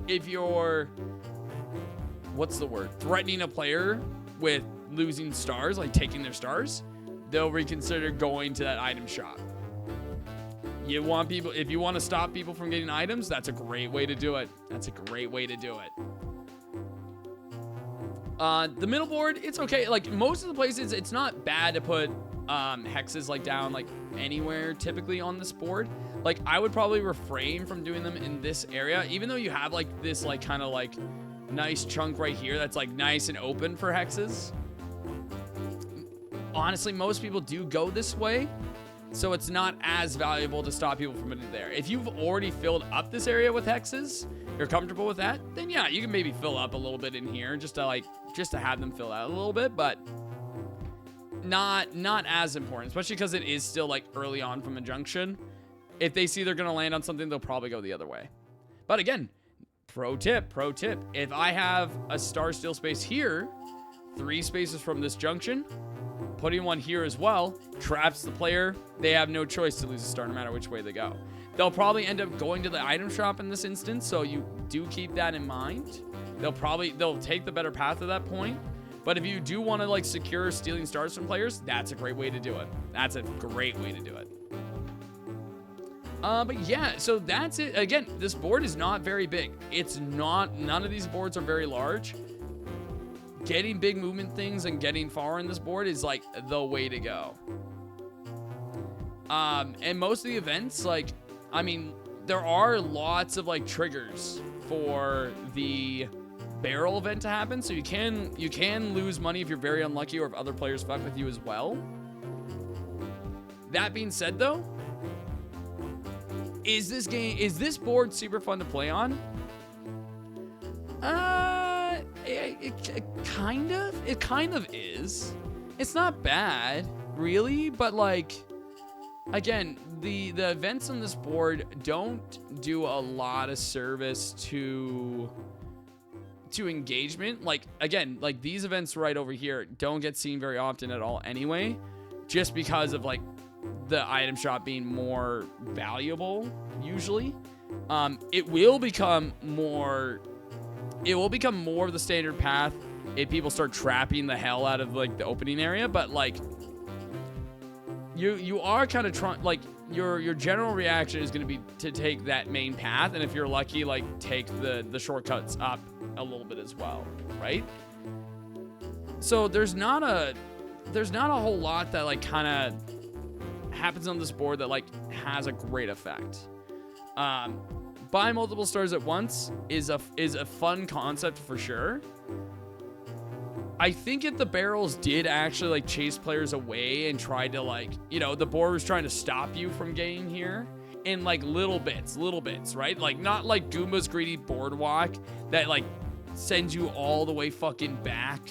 if you're, what's the word? Threatening a player with losing stars, like taking their stars, they'll reconsider going to that item shop. You want people, if you want to stop people from getting items, that's a great way to do it. That's a great way to do it. The middle board, it's okay. Like most of the places, it's not bad to put hexes like down like anywhere typically on this board. Like I would probably refrain from doing them in this area, even though you have like this like kind of like nice chunk right here that's like nice and open for hexes. Honestly, most people do go this way, so it's not as valuable to stop people from getting there. If you've already filled up this area with hexes, you're comfortable with that, then yeah, you can maybe fill up a little bit in here just to have them fill out a little bit, but not as important, especially because it is still like early on from a junction. If they see they're gonna land on something, they'll probably go the other way. But again, pro tip, if I have a star steal space here, 3 spaces from this junction, putting one here as well traps the player. They have no choice to lose a star no matter which way they go. They'll probably end up going to the item shop in this instance, so you do keep that in mind. They'll take the better path at that point. But if you do want to like secure stealing stars from players, that's a great way to do it. That's a great way to do it. But yeah, so that's it. Again, this board is not very big. None of these boards are very large. Getting big movement things and getting far in this board is like the way to go. And most of the events, like, I mean, there are lots of like triggers for the barrel event to happen. So you can lose money if you're very unlucky or if other players fuck with you as well. That being said though, is this board super fun to play on? It kind of is. It's not bad, really, but like, again, the events on this board don't do a lot of service to engagement. Like, again, like these events right over here don't get seen very often at all anyway, just because of like the item shop being more valuable usually. It will become more of the standard path if people start trapping the hell out of like the opening area, but like you are kind of trying, like, your general reaction is going to be to take that main path, and if you're lucky, like, take the shortcuts up a little bit as well, right? So there's not a whole lot that, like, kind of happens on this board that, like, has a great effect. Buy multiple stars at once is a fun concept for sure. I think if the barrels did actually, like, chase players away and try to, like, you know, the board was trying to stop you from getting here in, like, little bits, right? Like, not like Goomba's Greedy Boardwalk that, like, sends you all the way fucking back,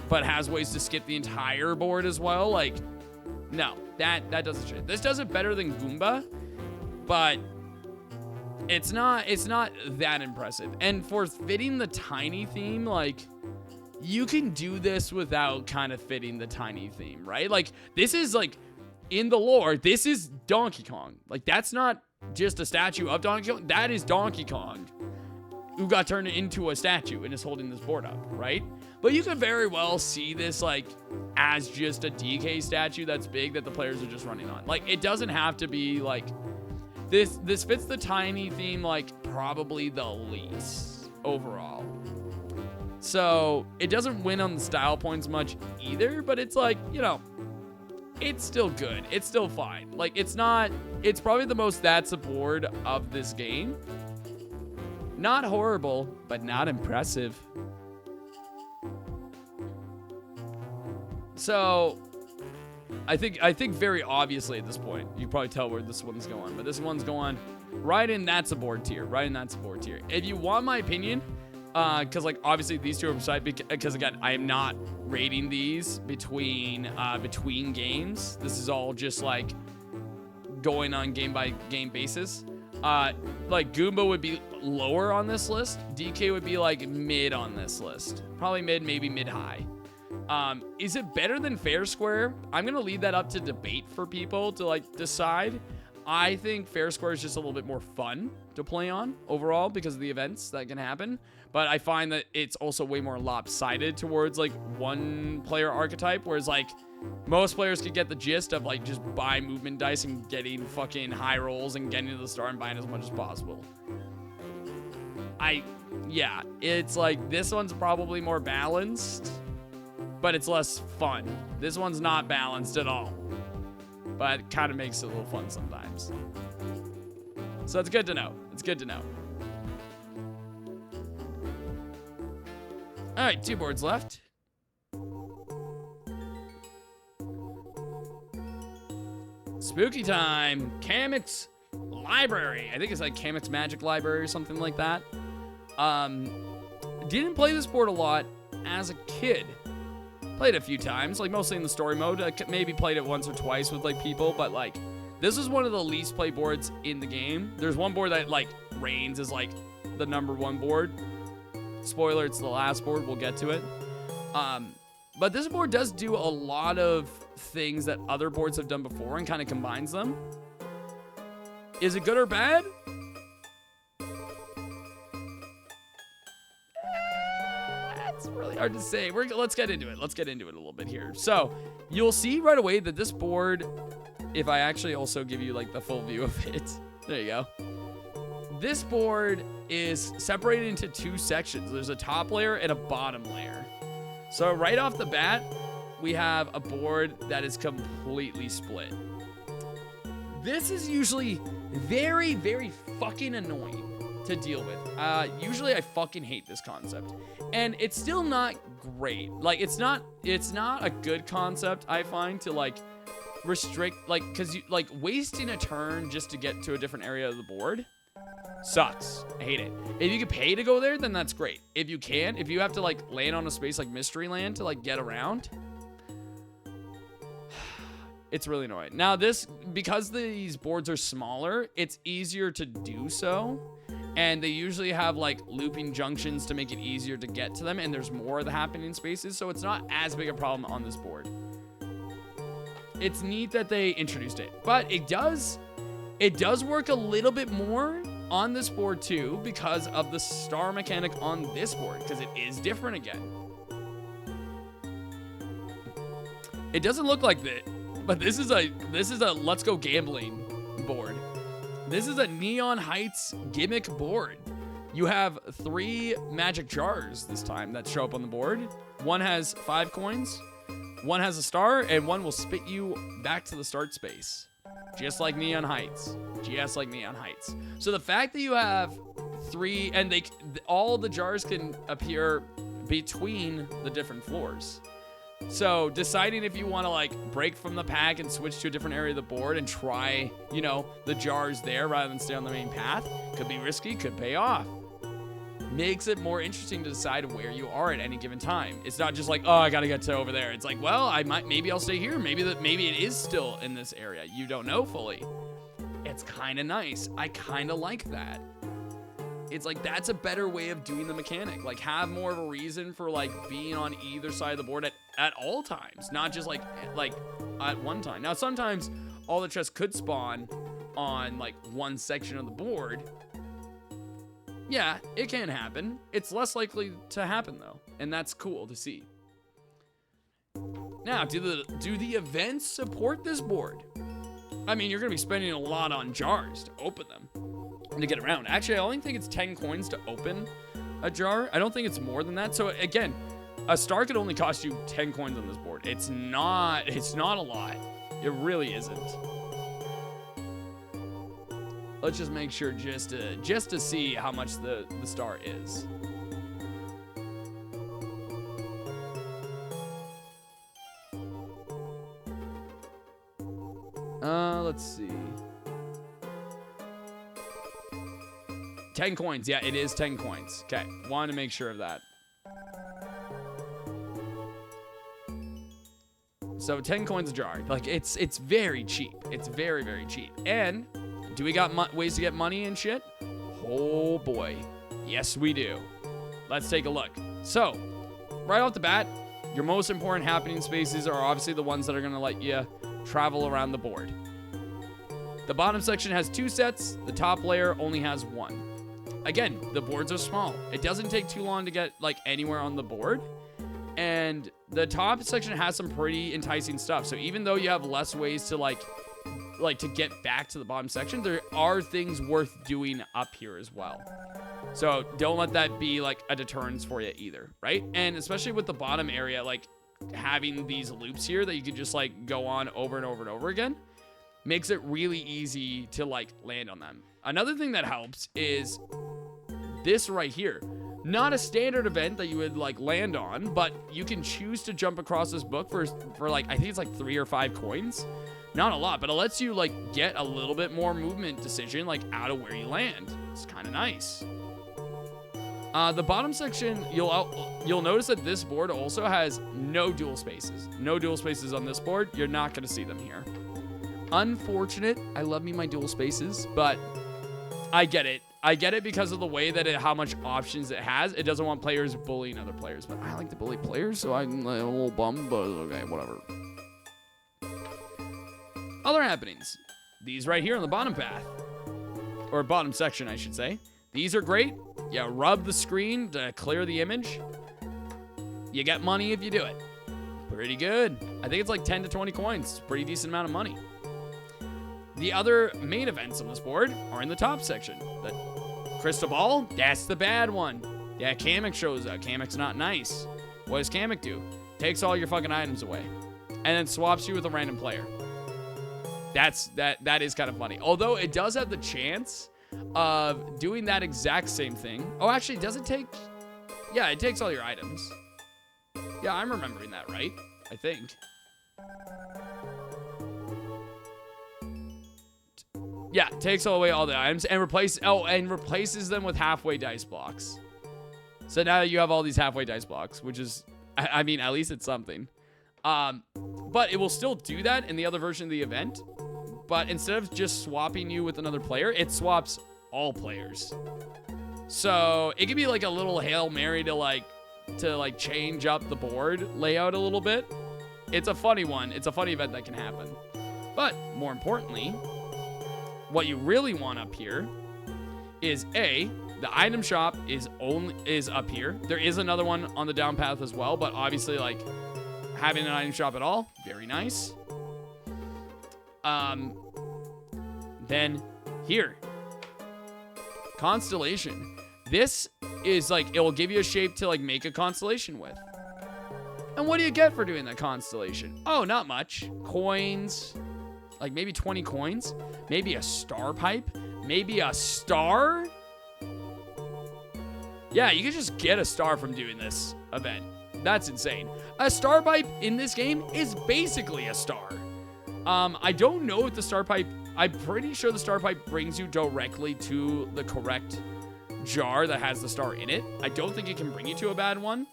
but has ways to skip the entire board as well. Like, no, that doesn't shit. This does it better than Goomba, but it's not that impressive. And for fitting the tiny theme, like, you can do this without kind of fitting the tiny theme, right? Like, this is, like, in the lore, this is Donkey Kong. Like, that's not just a statue of Donkey Kong. That is Donkey Kong who got turned into a statue and is holding this board up, right? But you could very well see this, like, as just a DK statue that's big that the players are just running on. Like, it doesn't have to be, like, this fits the tiny theme, like, probably the least overall. So it doesn't win on the style points much either, but it's like, you know, it's still good. It's still fine. Like, it's probably the most that's a board of this game. Not horrible, but not impressive. So I think very obviously at this point, you can probably tell where this one's going, but this one's going right in that's a board tier, If you want my opinion, because, like, obviously these two are beside, because again, I am not rating these between games. This is all just, like, going on game by game basis. Like, Goomba would be lower on this list. DK would be, like, mid on this list. Probably mid, maybe mid-high. Is it better than Fair Square? I'm gonna leave that up to debate for people to, like, decide. I think Fair Square is just a little bit more fun to play on overall because of the events that can happen. But I find that it's also way more lopsided towards, like, one player archetype, whereas, like, most players could get the gist of, like, just buy movement dice and getting fucking high rolls and getting to the star and buying as much as possible. Yeah, it's like this one's probably more balanced, but it's less fun. This one's not balanced at all, but it kind of makes it a little fun sometimes. So it's good to know. It's good to know. All right, 2 boards left. Spooky time. Kamek's Library. I think it's like Kamek's Magic Library or something like that. Didn't play this board a lot as a kid. Played it a few times, like mostly in the story mode. I maybe played it once or twice with, like, people, but, like, this is one of the least played boards in the game. There's one board that, like, reigns as, like, the #1 board. Spoiler, it's the last board. We'll get to it. But this board does do a lot of things that other boards have done before and kind of combines them. Is it good or bad? It's really hard to say. Let's get into it. Let's get into it a little bit here. So you'll see right away that this board, if I actually also give you, like, the full view of it, there you go. This board is separated into 2 sections. There's a top layer and a bottom layer. So right off the bat, we have a board that is completely split. This is usually very, very fucking annoying to deal with. Usually I fucking hate this concept. And it's still not great. Like, it's not a good concept, I find, to, like, restrict, like, because you, like, wasting a turn just to get to a different area of the board sucks. I hate it. If you can pay to go there, then that's great. If you can't, if you have to, like, land on a space like Mystery Land to, like, get around, it's really annoying. Now, this, because these boards are smaller, it's easier to do so. And they usually have, like, looping junctions to make it easier to get to them. And there's more of the happening spaces. So it's not as big a problem on this board. It's neat that they introduced it. But it does work a little bit more on this board too, because of the star mechanic on this board, because it is different again. It doesn't look like that, but this is a let's go gambling board. This is a Neon Heights gimmick board. You have 3 magic jars this time that show up on the board. One has 5 coins, one has a star, and one will spit you back to the start space. Just like Neon Heights. Just like Neon Heights. So the fact that you have 3, and all the jars can appear between the different floors. So deciding if you want to like break from the pack and switch to a different area of the board and try, you know, the jars there rather than stay on the main path could be risky, could pay off. Makes it more interesting to decide where you are at any given time. It's not just like, oh, I gotta get to over there. It's like, well, maybe I'll stay here. Maybe it is still in this area. You don't know fully. It's kind of nice. I kind of like that. It's like, that's a better way of doing the mechanic. Like, have more of a reason for like being on either side of the board at all times, not just like at one time. Now, sometimes all the chests could spawn on like one section of the board. Yeah, it can happen. It's less likely to happen though, and that's cool to see. Now, do the events support this board? I mean, you're gonna be spending a lot on jars to open them and to get around. Actually, I only think it's 10 coins to open a jar. I don't think it's more than that. So again, a star could only cost you 10 coins on this board. It's not a lot. It really isn't. Let's just make sure just to see how much the star is. Let's see. 10 coins. Yeah, it is 10 coins. Okay, wanted to make sure of that. So 10 coins a jar. Like, it's very cheap. It's very, very cheap. And do we got ways to get money and shit? Oh boy. Yes, we do. Let's take a look. So, right off the bat, your most important happening spaces are obviously the ones that are going to let you travel around the board. The bottom section has 2 sets. The top layer only has 1. Again, the boards are small. It doesn't take too long to get like anywhere on the board. And the top section has some pretty enticing stuff. So even though you have less ways to like to get back to the bottom section, there are things worth doing up here as well. So don't let that be like a deterrence for you either, right? And especially with the bottom area, like having these loops here that you can just like go on over and over and over again makes it really easy to like land on them. Another thing that helps is this right here. Not a standard event that you would like land on, but you can choose to jump across this book for like, I think it's like 3 or 5 coins. Not a lot, but it lets you like get a little bit more movement decision like out of where you land. It's kind of nice. The bottom section, you'll notice that this board also has no dual spaces. No dual spaces on this board. You're not going to see them here. Unfortunate. I love me my dual spaces, but I get it. I get it because of the way that how much options it has. It doesn't want players bullying other players, but I like to bully players, so I'm a little bummed, but okay, whatever. Other happenings. These right here on the bottom path. Or bottom section, I should say. These are great. You rub the screen to clear the image. You get money if you do it. Pretty good. I think it's like 10 to 20 coins. Pretty decent amount of money. The other main events on this board are in the top section. The crystal ball, that's the bad one. Yeah, Kamek shows up. Kamek's not nice. What does Kamek do? Takes all your fucking items away. And then swaps you with a random player. That is kind of funny. Although it does have the chance of doing that exact same thing. Oh, actually, does it take... Yeah, it takes all your items. Yeah, I'm remembering that right, I think. Yeah, takes away all the items and replaces them with halfway dice blocks. So now you have all these halfway dice blocks, which is, I mean, at least it's something. But it will still do that in the other version of the event. But instead of just swapping you with another player, it swaps all players. So it could be like a little Hail Mary to change up the board layout a little bit. It's a funny one. It's a funny event that can happen. But more importantly, what you really want up here is the item shop is up here. There is another one on the down path as well, but obviously like having an item shop at all, very nice. Then here, constellation. This is like, it will give you a shape to like make a constellation with. And what do you get for doing that constellation? Oh, not much. Coins, like maybe 20 coins, maybe a star pipe, maybe a star. Yeah, you can just get a star from doing this event. That's insane. A star pipe in this game is basically a star. I don't know if the star pipe, I'm pretty sure the star pipe brings you directly to the correct jar that has the star in it. I don't think it can bring you to a bad one.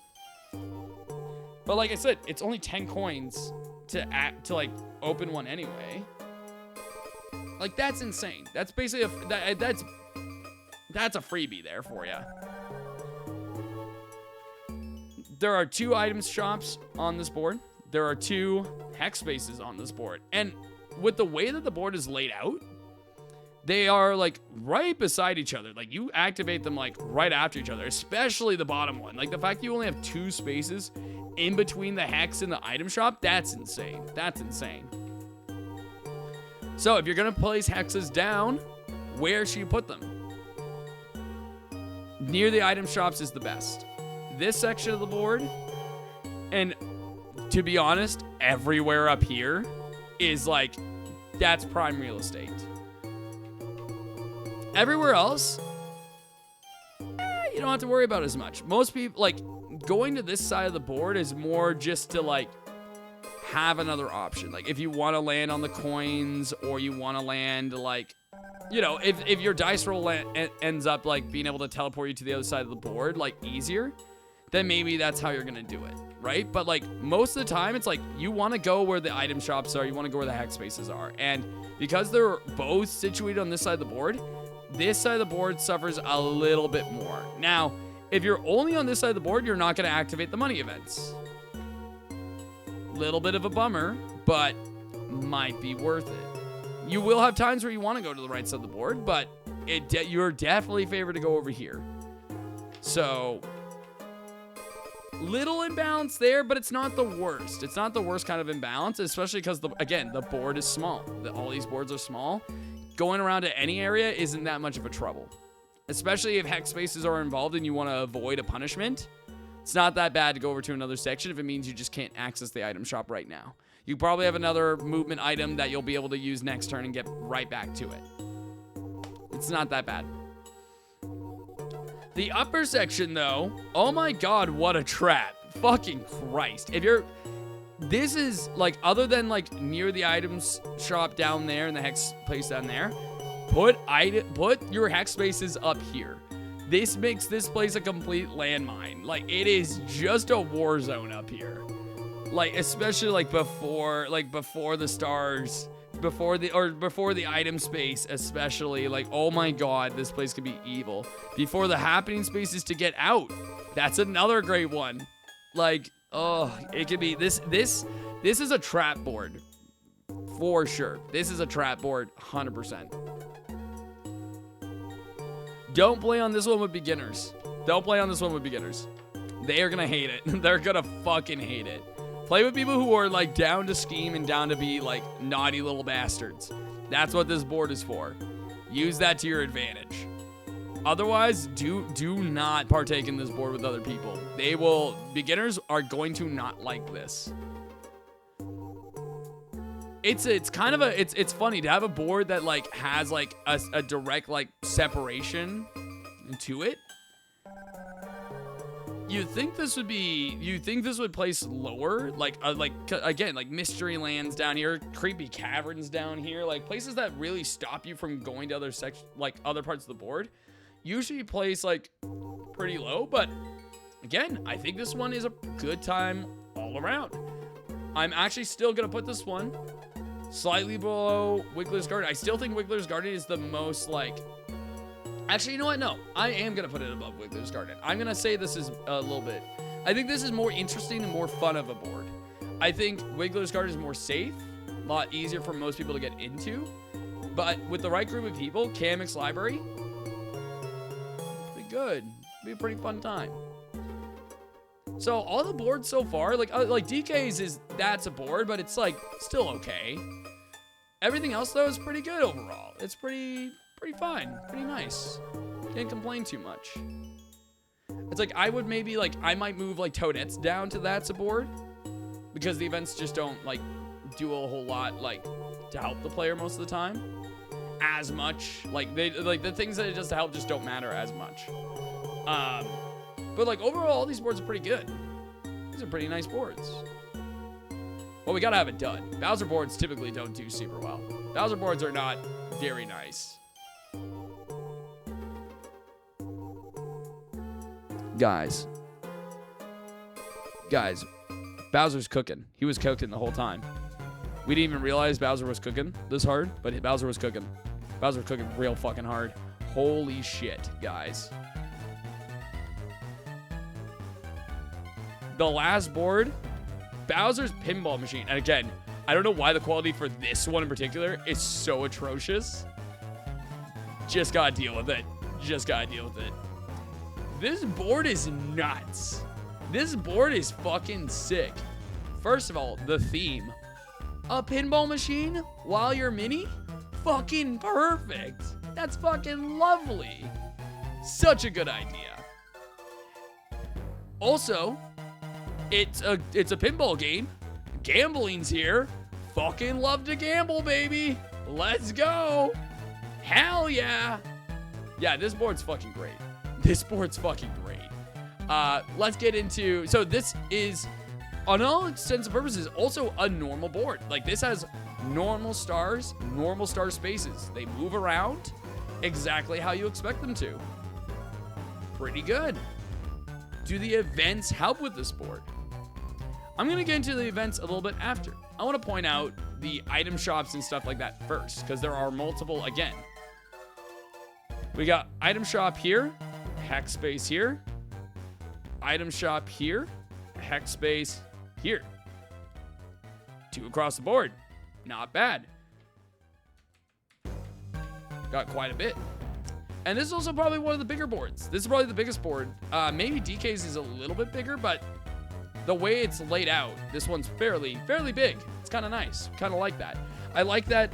But like I said, it's only 10 coins to like open one anyway. Like that's insane. That's basically that's a freebie there for you. There are 2 item shops on this board. There are 2 hex spaces on this board. And with the way that the board is laid out, they are like right beside each other. Like you activate them like right after each other, especially the bottom one. Like the fact that you only have 2 spaces in between the hex and the item shop, that's insane. That's insane. So if you're gonna place hexes down, where should you put them? Near the item shops is the best. This section of the board, and to be honest, everywhere up here is like, that's prime real estate. Everywhere else, you don't have to worry about as much. Most people, like, going to this side of the board is more just to, like, have another option. Like, if you want to land on the coins, or you want to land, like, you know, if your dice roll ends up, like, being able to teleport you to the other side of the board, like, easier, then maybe that's how you're going to do it, right? But, like, most of the time, it's like, you want to go where the item shops are, you want to go where the hex spaces are. And because they're both situated on this side of the board, this side of the board suffers a little bit more. Now, if you're only on this side of the board, you're not going to activate the money events. Little bit of a bummer, but might be worth it. You will have times where you want to go to the right side of the board, but you're definitely favored to go over here. So, little imbalance there, but it's not the worst. It's not the worst kind of imbalance, especially because, again, the board is small. All these boards are small. Going around to any area isn't that much of a trouble. Especially if hex spaces are involved and you want to avoid a punishment. It's not that bad to go over to another section if it means you just can't access the item shop right now. You probably have another movement item that you'll be able to use next turn and get right back to it. It's not that bad. The upper section, though, oh my god, what a trap. Fucking Christ. This is, like, other than, like, near the items shop down there and the hex place down there, put your hex spaces up here. This makes this place a complete landmine. Like, it is just a war zone up here. Like, especially, like, before the stars, before the item space, especially, like, oh my god, this place could be evil. Before the happening spaces to get out. That's another great one. Like, oh, it could be, this is a trap board. For sure. This is a trap board, 100%. Don't play on this one with beginners. Don't play on this one with beginners. They are gonna hate it. They're gonna fucking hate it. Play with people who are, like, down to scheme and down to be, like, naughty little bastards. That's what this board is for. Use that to your advantage. Otherwise, do not partake in this board with other people. Beginners are going to not like this. It's kind of it's funny to have a board that, like, has, like, a direct, like, separation to it. You'd think this would place lower, like again, like mystery lands down here, creepy caverns down here, like places that really stop you from going to other other parts of the board. Usually place, like, pretty low, but again, I think this one is a good time all around. I'm actually still gonna put this one slightly below Wiggler's Garden. I still think Wiggler's Garden is the most, like, actually, you know what? No, I am going to put it above Wiggler's Garden. I'm going to say this is a little bit, I think this is more interesting and more fun of a board. I think Wiggler's Garden is more safe, a lot easier for most people to get into, but with the right group of people, Kamek's Library, pretty good. It'll be a pretty fun time. So all the boards so far, like DK's that's a board, but it's, like, still okay. Everything else, though, is pretty good overall. It's pretty fine. Pretty nice. Can't complain too much. It's like, I would maybe, like, I might move, like, Toadettes down to that board. Because the events just don't, like, do a whole lot, like, to help the player most of the time. As much. Like, the things that it does to help just don't matter as much. But, like, overall, all these boards are pretty good. These are pretty nice boards. Well, we gotta have it done. Bowser boards typically don't do super well. Bowser boards are not very nice. Guys, Bowser's cooking. He was cooking the whole time. We didn't even realize Bowser was cooking this hard, but Bowser was cooking. Bowser was cooking real fucking hard. Holy shit, guys. The last board, Bowser's pinball machine. And again, I don't know why the quality for this one in particular is so atrocious. Just gotta deal with it. Just gotta deal with it. This board is nuts. This board is fucking sick. First of all, the theme. A pinball machine while you're Mini? Fucking perfect. That's fucking lovely. Such a good idea. Also, it's a pinball game. Gambling's here. Fucking love to gamble, baby. Let's go. Hell yeah. Yeah, this board's fucking great. This board's fucking great. Let's get into... So this is, on all intents and purposes, also a normal board. Like, this has normal star spaces. They move around exactly how you expect them to. Pretty good. Do the events help with this board? I'm going to get into the events a little bit after. I want to point out the item shops and stuff like that first, because there are multiple again. We got item shop here, hex space here, item shop here, hex space here. 2 across the board. Not bad. Got quite a bit. And this is also probably one of the bigger boards. This is probably the biggest board. Maybe DK's is a little bit bigger, but the way it's laid out, this one's fairly big. It's kind of nice. Kind of like that. I like that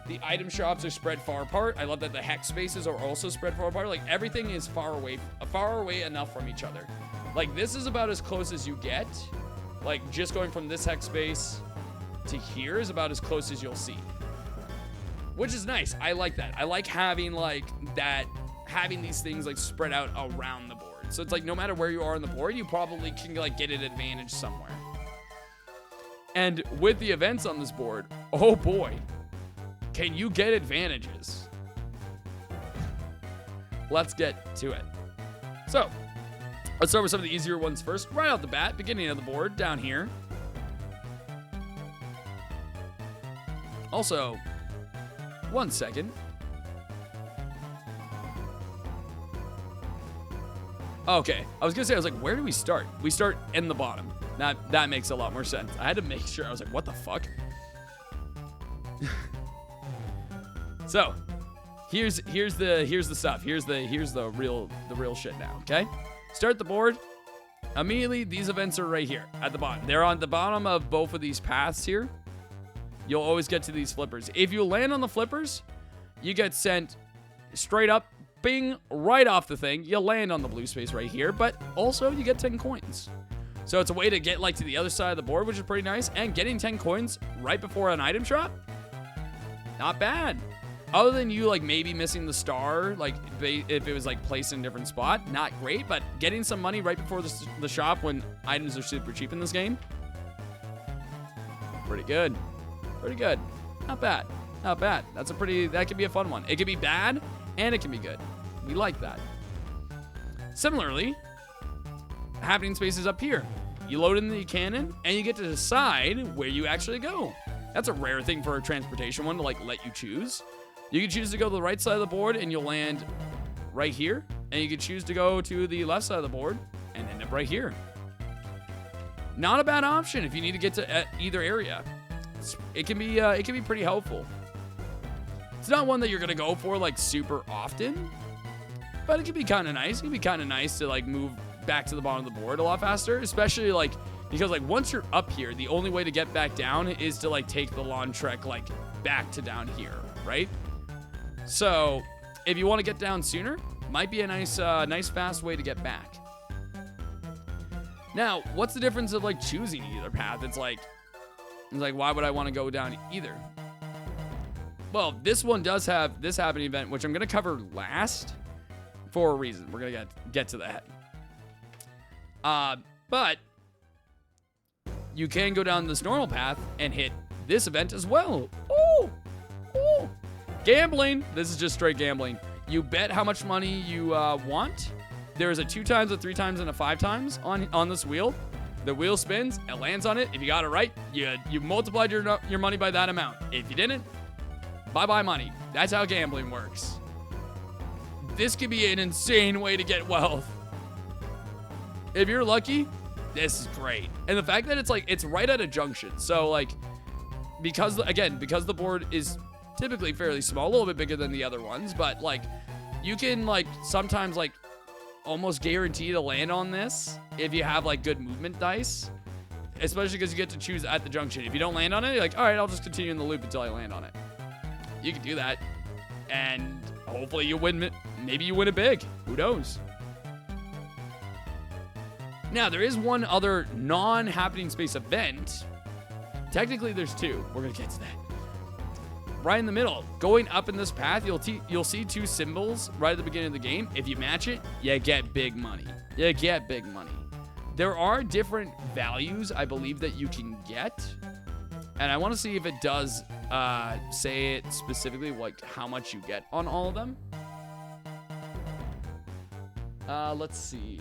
the item shops are spread far apart. I love that the hex spaces are also spread far apart. Like, everything is far away enough from each other. Like, this is about as close as you get. Like, just going from this hex space to here is about as close as you'll see. Which is nice. I like that. I like having, like, that, having these things, like, spread out around the board. So it's like, no matter where you are on the board, you probably can, like, get an advantage somewhere. And with the events on this board, oh boy, can you get advantages? Let's get to it. So, let's start with some of the easier ones first. Right out the bat, beginning of the board, down here. Also, 1 second. Okay, I was gonna say, I was like, where do we start? We start in the bottom. That makes a lot more sense. I had to make sure. I was like, what the fuck? So, here's the stuff. Here's the real shit now. Okay, start the board. Immediately, these events are right here at the bottom. They're on the bottom of both of these paths here. You'll always get to these flippers. If you land on the flippers, you get sent straight up, bing, right off the thing. You land on the blue space right here, but also you get 10 coins. So it's a way to get, like, to the other side of the board, which is pretty nice. And getting 10 coins right before an item shop, not bad. Other than you, like, maybe missing the star, like, if it was, like, placed in a different spot, not great. But getting some money right before the shop when items are super cheap in this game, pretty good. Pretty good. Not bad. Not bad. That could be a fun one. It could be bad, and it can be good. We like that. Similarly, happening spaces up here. You load in the cannon, and you get to decide where you actually go. That's a rare thing for a transportation one to, like, let you choose. You can choose to go to the right side of the board, and you'll land right here. And you can choose to go to the left side of the board and end up right here. Not a bad option if you need to get to either area. It can be pretty helpful. It's not one that you're gonna go for, like, super often, but it can be kind of nice. It can be kind of nice to, like, move back to the bottom of the board a lot faster, especially, like, because, like, once you're up here, the only way to get back down is to, like, take the long trek, like, back to down here, right? So if you want to get down sooner, might be a nice fast way to get back. Now, what's the difference of like choosing either path? It's like why would I want to go down either? Well, this one does have this happening event, which I'm going to cover last for a reason. We're going to get to that. But you can go down this normal path and hit this event as well. Ooh. Ooh. Gambling. This is just straight gambling. You bet how much money you want. There's a 2 times, a 3 times, and a 5 times on this wheel. The wheel spins, it lands on it. If you got it right, you multiplied your money by that amount. If you didn't, bye-bye money. That's how gambling works. This could be an insane way to get wealth. If you're lucky, this is great. And the fact that it's right at a junction. So like, because the board is typically fairly small, a little bit bigger than the other ones, but like you can like sometimes like almost guarantee to land on this if you have like good movement dice, especially because you get to choose at the junction. If you don't land on it, you're like, all right, I'll just continue in the loop until I land on it. You can do that, and hopefully you win. Maybe you win it big. Who knows? Now, there is one other non-happening space event. Technically, there's 2. We're going to get to that. Right in the middle, going up in this path, you'll see 2 symbols right at the beginning of the game. If you match it, you get big money. You get big money. There are different values, I believe, that you can get. And I want to see if it does say it specifically, like how much you get on all of them. Let's see.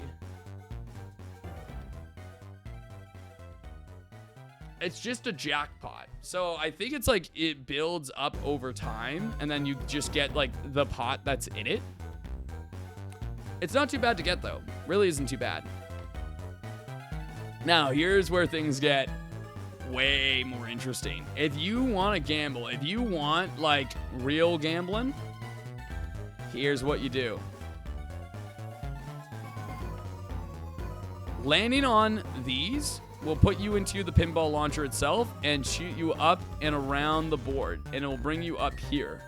It's just a jackpot. So I think it's like it builds up over time and then you just get like the pot that's in it. It's not too bad to get though. Really isn't too bad. Now, here's where things get way more interesting. If you want to gamble, if you want like real gambling, here's what you do. Landing on these will put you into the pinball launcher itself and shoot you up and around the board, and it will bring you up here.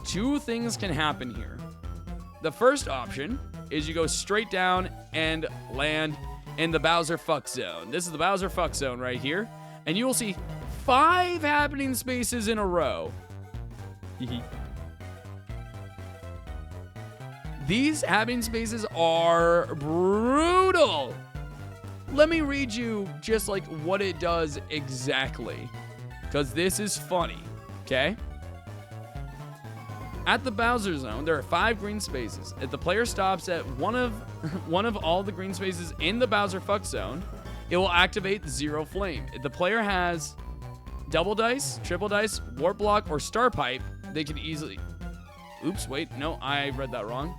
2 things can happen here. The first option is you go straight down and land in the Bowser fuck zone. This is the Bowser fuck zone right here, and you will see 5 happening spaces in a row. These happening spaces are brutal. Let me read you just like what it does exactly, because this is funny, okay? At the Bowser zone, there are 5 green spaces. If the player stops at one of all the green spaces in the Bowser fuck zone, it will activate 0 flame. If the player has double dice, triple dice, warp block, or star pipe, they can easily... Oops, wait, no, I read that wrong.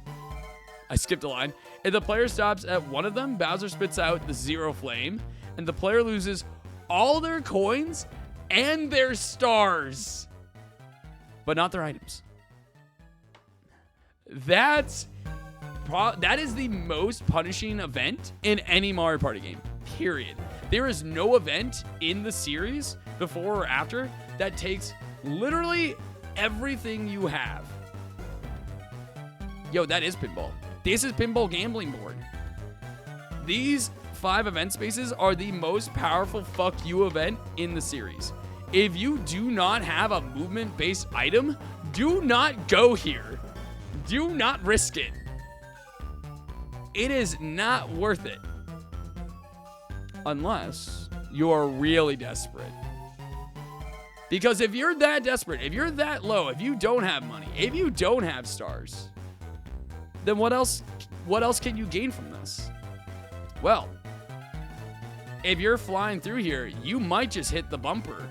I skipped a line. If the player stops at one of them, Bowser spits out the 0 flame, and the player loses all their coins and their stars, but not their items. That is the most punishing event in any Mario Party game, period. There is no event in the series, before or after, that takes literally everything you have. Yo, that is pinball. This is pinball gambling board. These 5 event spaces are the most powerful fuck you event in the series. If you do not have a movement-based item, do not go here. Do not risk it. It is not worth it. Unless you are really desperate. Because if you're that desperate, if you're that low, if you don't have money, if you don't have stars, then what else can you gain from this? Well, if you're flying through here, you might just hit the bumper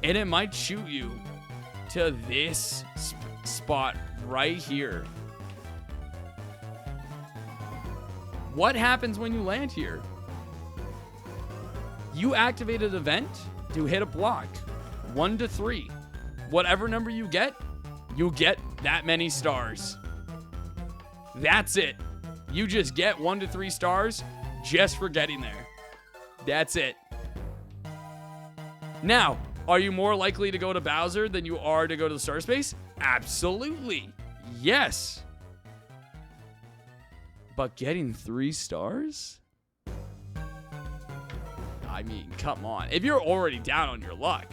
and it might shoot you to this spot right here. What happens when you land here? You activate an event to hit a block, 1 to 3. Whatever number you get that many stars. That's it. You just get 1 to 3 stars just for getting there. That's it. Now, Are you more likely to go to Bowser than you are to go to the Star Space? Absolutely. Yes. But getting 3 stars? I mean, come on. If you're already down on your luck,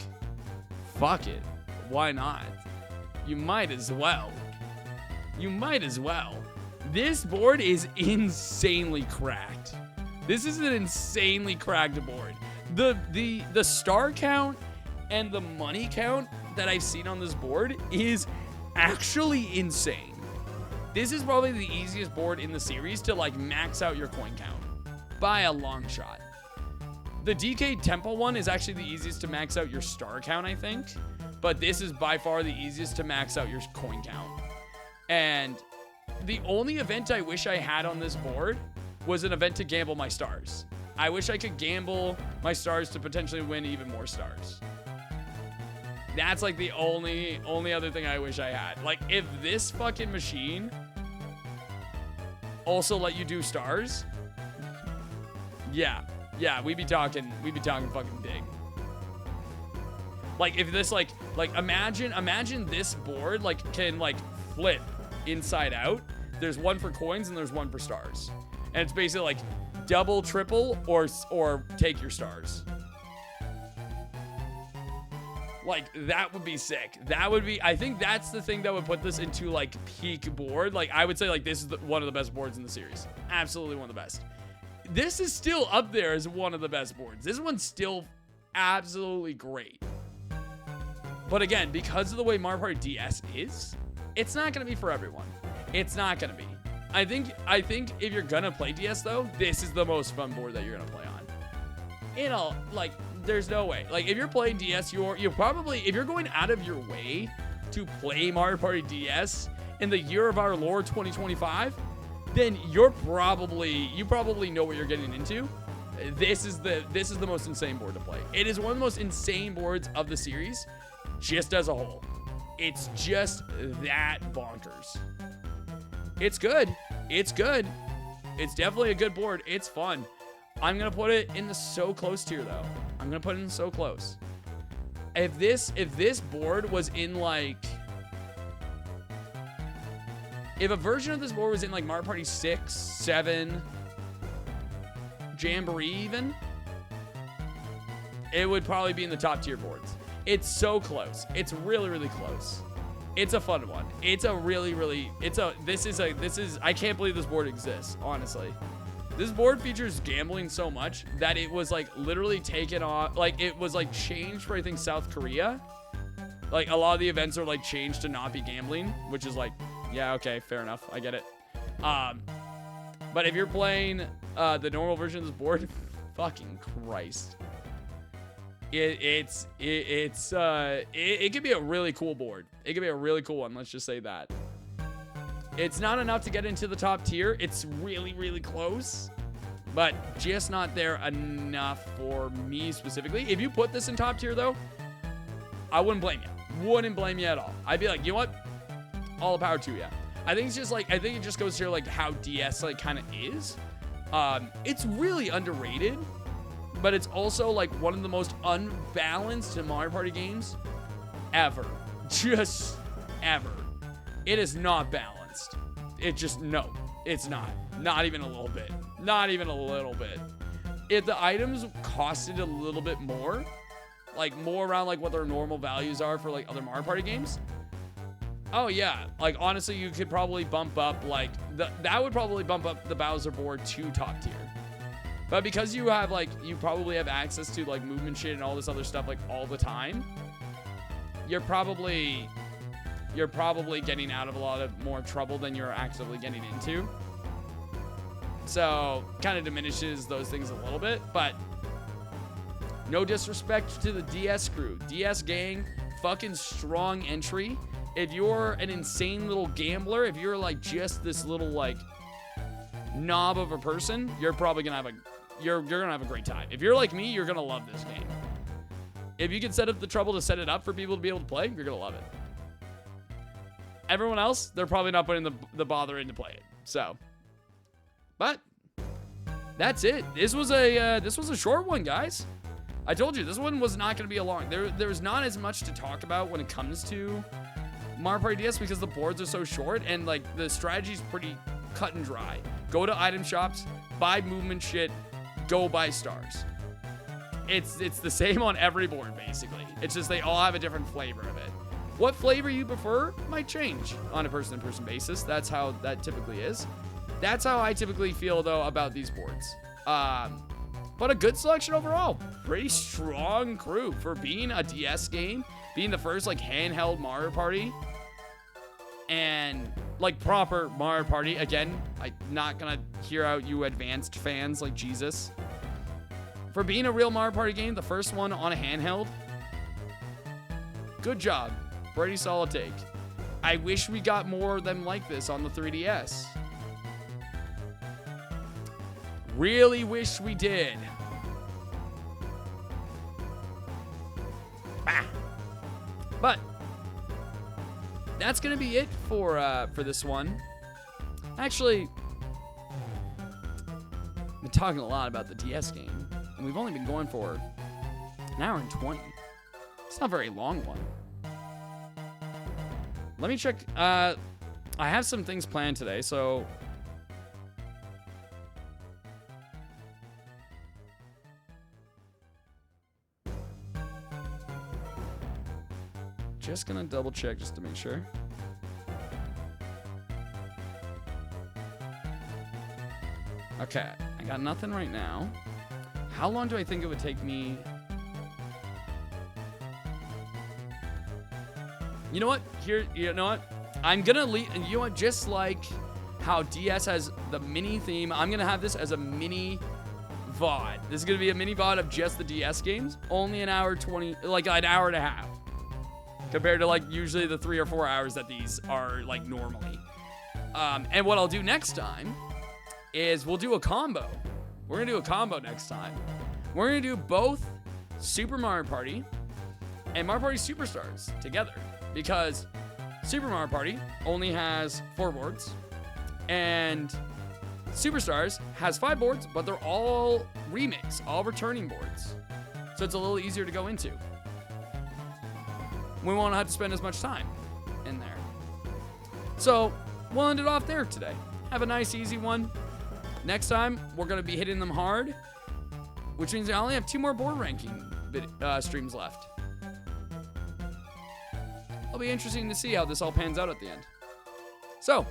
fuck it. Why not? You might as well. You might as well. This board is insanely cracked. This is an insanely cracked board. The star count and the money count that I've seen on this board is actually insane. This is probably the easiest board in the series to like max out your coin count by a long shot. The DK Temple one is actually the easiest to max out your star count, I think. But this is by far the easiest to max out your coin count. And the only event I wish I had on this board was an event to gamble my stars. I wish I could gamble my stars to potentially win even more stars. That's like the only other thing I wish I had. Like if this fucking machine also let you do stars, yeah, we'd be talking fucking big. Like if this like imagine this board like can like flip inside out. There's one for coins and there's one for stars. And it's basically like double, triple, or take your stars. Like that would be sick. That would be, I think that's the thing that would put this into like peak board. Like I would say like this is one of the best boards in the series. Absolutely one of the best. This is still up there as one of the best boards. This one's still absolutely great. But again, because of the way Mario Party DS is, it's not going to be for everyone. It's not going to be. I think if you're going to play DS though, this is the most fun board that you're going to play on. You know, like there's no way. Like if you're playing DS, you're probably, if you're going out of your way to play Mario Party DS in the year of our Lord 2025, then you probably know what you're getting into. This is the most insane board to play. It is one of the most insane boards of the series, just as a whole. It's just that bonkers. It's good. It's good. It's definitely a good board. It's fun. I'm gonna put it in the so close tier though. I'm gonna put it in so close. If this board was in like, if a version of this board was in like Mario Party 6, 7, Jamboree even, it would probably be in the top tier boards. It's so close. It's really, really close. It's a fun one. It's a really, really, this is, I can't believe this board exists, honestly. This board features gambling so much that it was like literally taken off, like it was like changed for I think South Korea. Like a lot of the events are like changed to not be gambling, which is like, yeah, okay, fair enough. I get it. But if you're playing the normal version of this board, fucking Christ. It could be a really cool board. It could be a really cool one. Let's just say that. It's not enough to get into the top tier. It's really, really close, but just not there enough for me specifically. If you put this in top tier though, I wouldn't blame you. Wouldn't blame you at all. I'd be like, you know what? All the power to you. I think it's just like, I think it just goes to like how DS like kind of is. It's really underrated, but it's also like one of the most unbalanced Mario Party games ever. Just ever. It is not balanced. It just, no, it's not. Not even a little bit. Not even a little bit. If the items costed a little bit more, like more around like what their normal values are for like other Mario Party games, oh yeah, like honestly, you could probably bump up like that would probably bump up the Bowser board to top tier. But because you have like, you probably have access to like movement shit and all this other stuff like all the time, you're probably getting out of a lot of more trouble than you're actively getting into. So kind of diminishes those things a little bit, but no disrespect to the DS crew. DS gang, fucking strong entry. If you're an insane little gambler, if you're like just this little like knob of a person, you're probably gonna have you're gonna have a great time. If you're like me, you're gonna love this game. If you can set up the trouble to set it up for people to be able to play, you're gonna love it. Everyone else, they're probably not putting the bother in to play it. So, but that's it. This was a short one, guys. I told you, this one was not going to be a long... There's not as much to talk about when it comes to Mario Party DS because the boards are so short and, like, the strategy's pretty cut and dry. Go to item shops, buy movement shit, go buy stars. It's the same on every board, basically. It's just they all have a different flavor of it. What flavor you prefer might change on a person-to-person basis. That's how that typically is. That's how I typically feel, though, about these boards. But a good selection overall. Pretty strong crew for being a DS game, being the first, like, handheld Mario Party, and, like, proper Mario Party. Again, I'm not gonna hear out you advanced fans like Jesus. For being a real Mario Party game, the first one on a handheld, good job. Pretty solid take. I wish we got more of them like this on the 3DS. Really wish we did. But that's gonna be it for this one. Actually, I've been talking a lot about the DS game, and we've only been going for an hour and 20. It's not a very long one. Let me check. I have some things planned today, so. Just gonna double check just to make sure. Okay, I got nothing right now. How long do I think it would take me? You know what? You know what? I'm gonna leave. You know what? Just like how DS has the mini theme, I'm gonna have this as a mini VOD. This is gonna be a mini VOD of just the DS games. Only an hour 20, like an hour and a half, compared to like usually the 3 or 4 hours that these are like normally. And what I'll do next time is we'll do a combo. We're gonna do a combo next time. We're gonna do both Super Mario Party and Mario Party Superstars together, because Super Mario Party only has 4 boards and Superstars has 5 boards, but they're all remakes, all returning boards. So it's a little easier to go into. We won't have to spend as much time in there. So we'll end it off there today. Have a nice, easy one. Next time, we're going to be hitting them hard, which means I only have 2 more board ranking streams left. It'll be interesting to see how this all pans out at the end. So,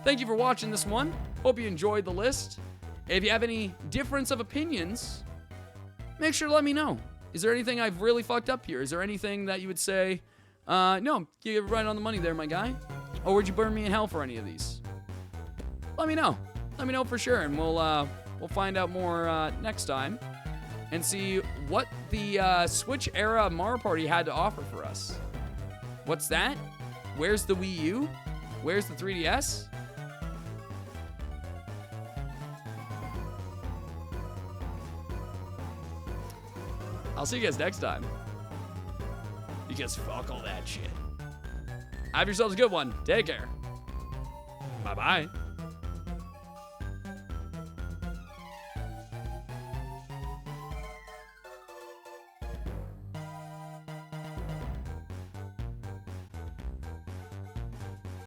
thank you for watching this one. Hope you enjoyed the list. If you have any difference of opinions, make sure to let me know. Is there anything I've really fucked up here? Is there anything that you would say, no, you're right on the money there, my guy? Or would you burn me in hell for any of these? Let me know. Let me know for sure, and we'll find out more next time and see what the Switch era Mario Party had to offer for us. What's that? Where's the Wii U? Where's the 3DS? I'll see you guys next time. Because fuck all that shit. Have yourselves a good one. Take care. Bye-bye.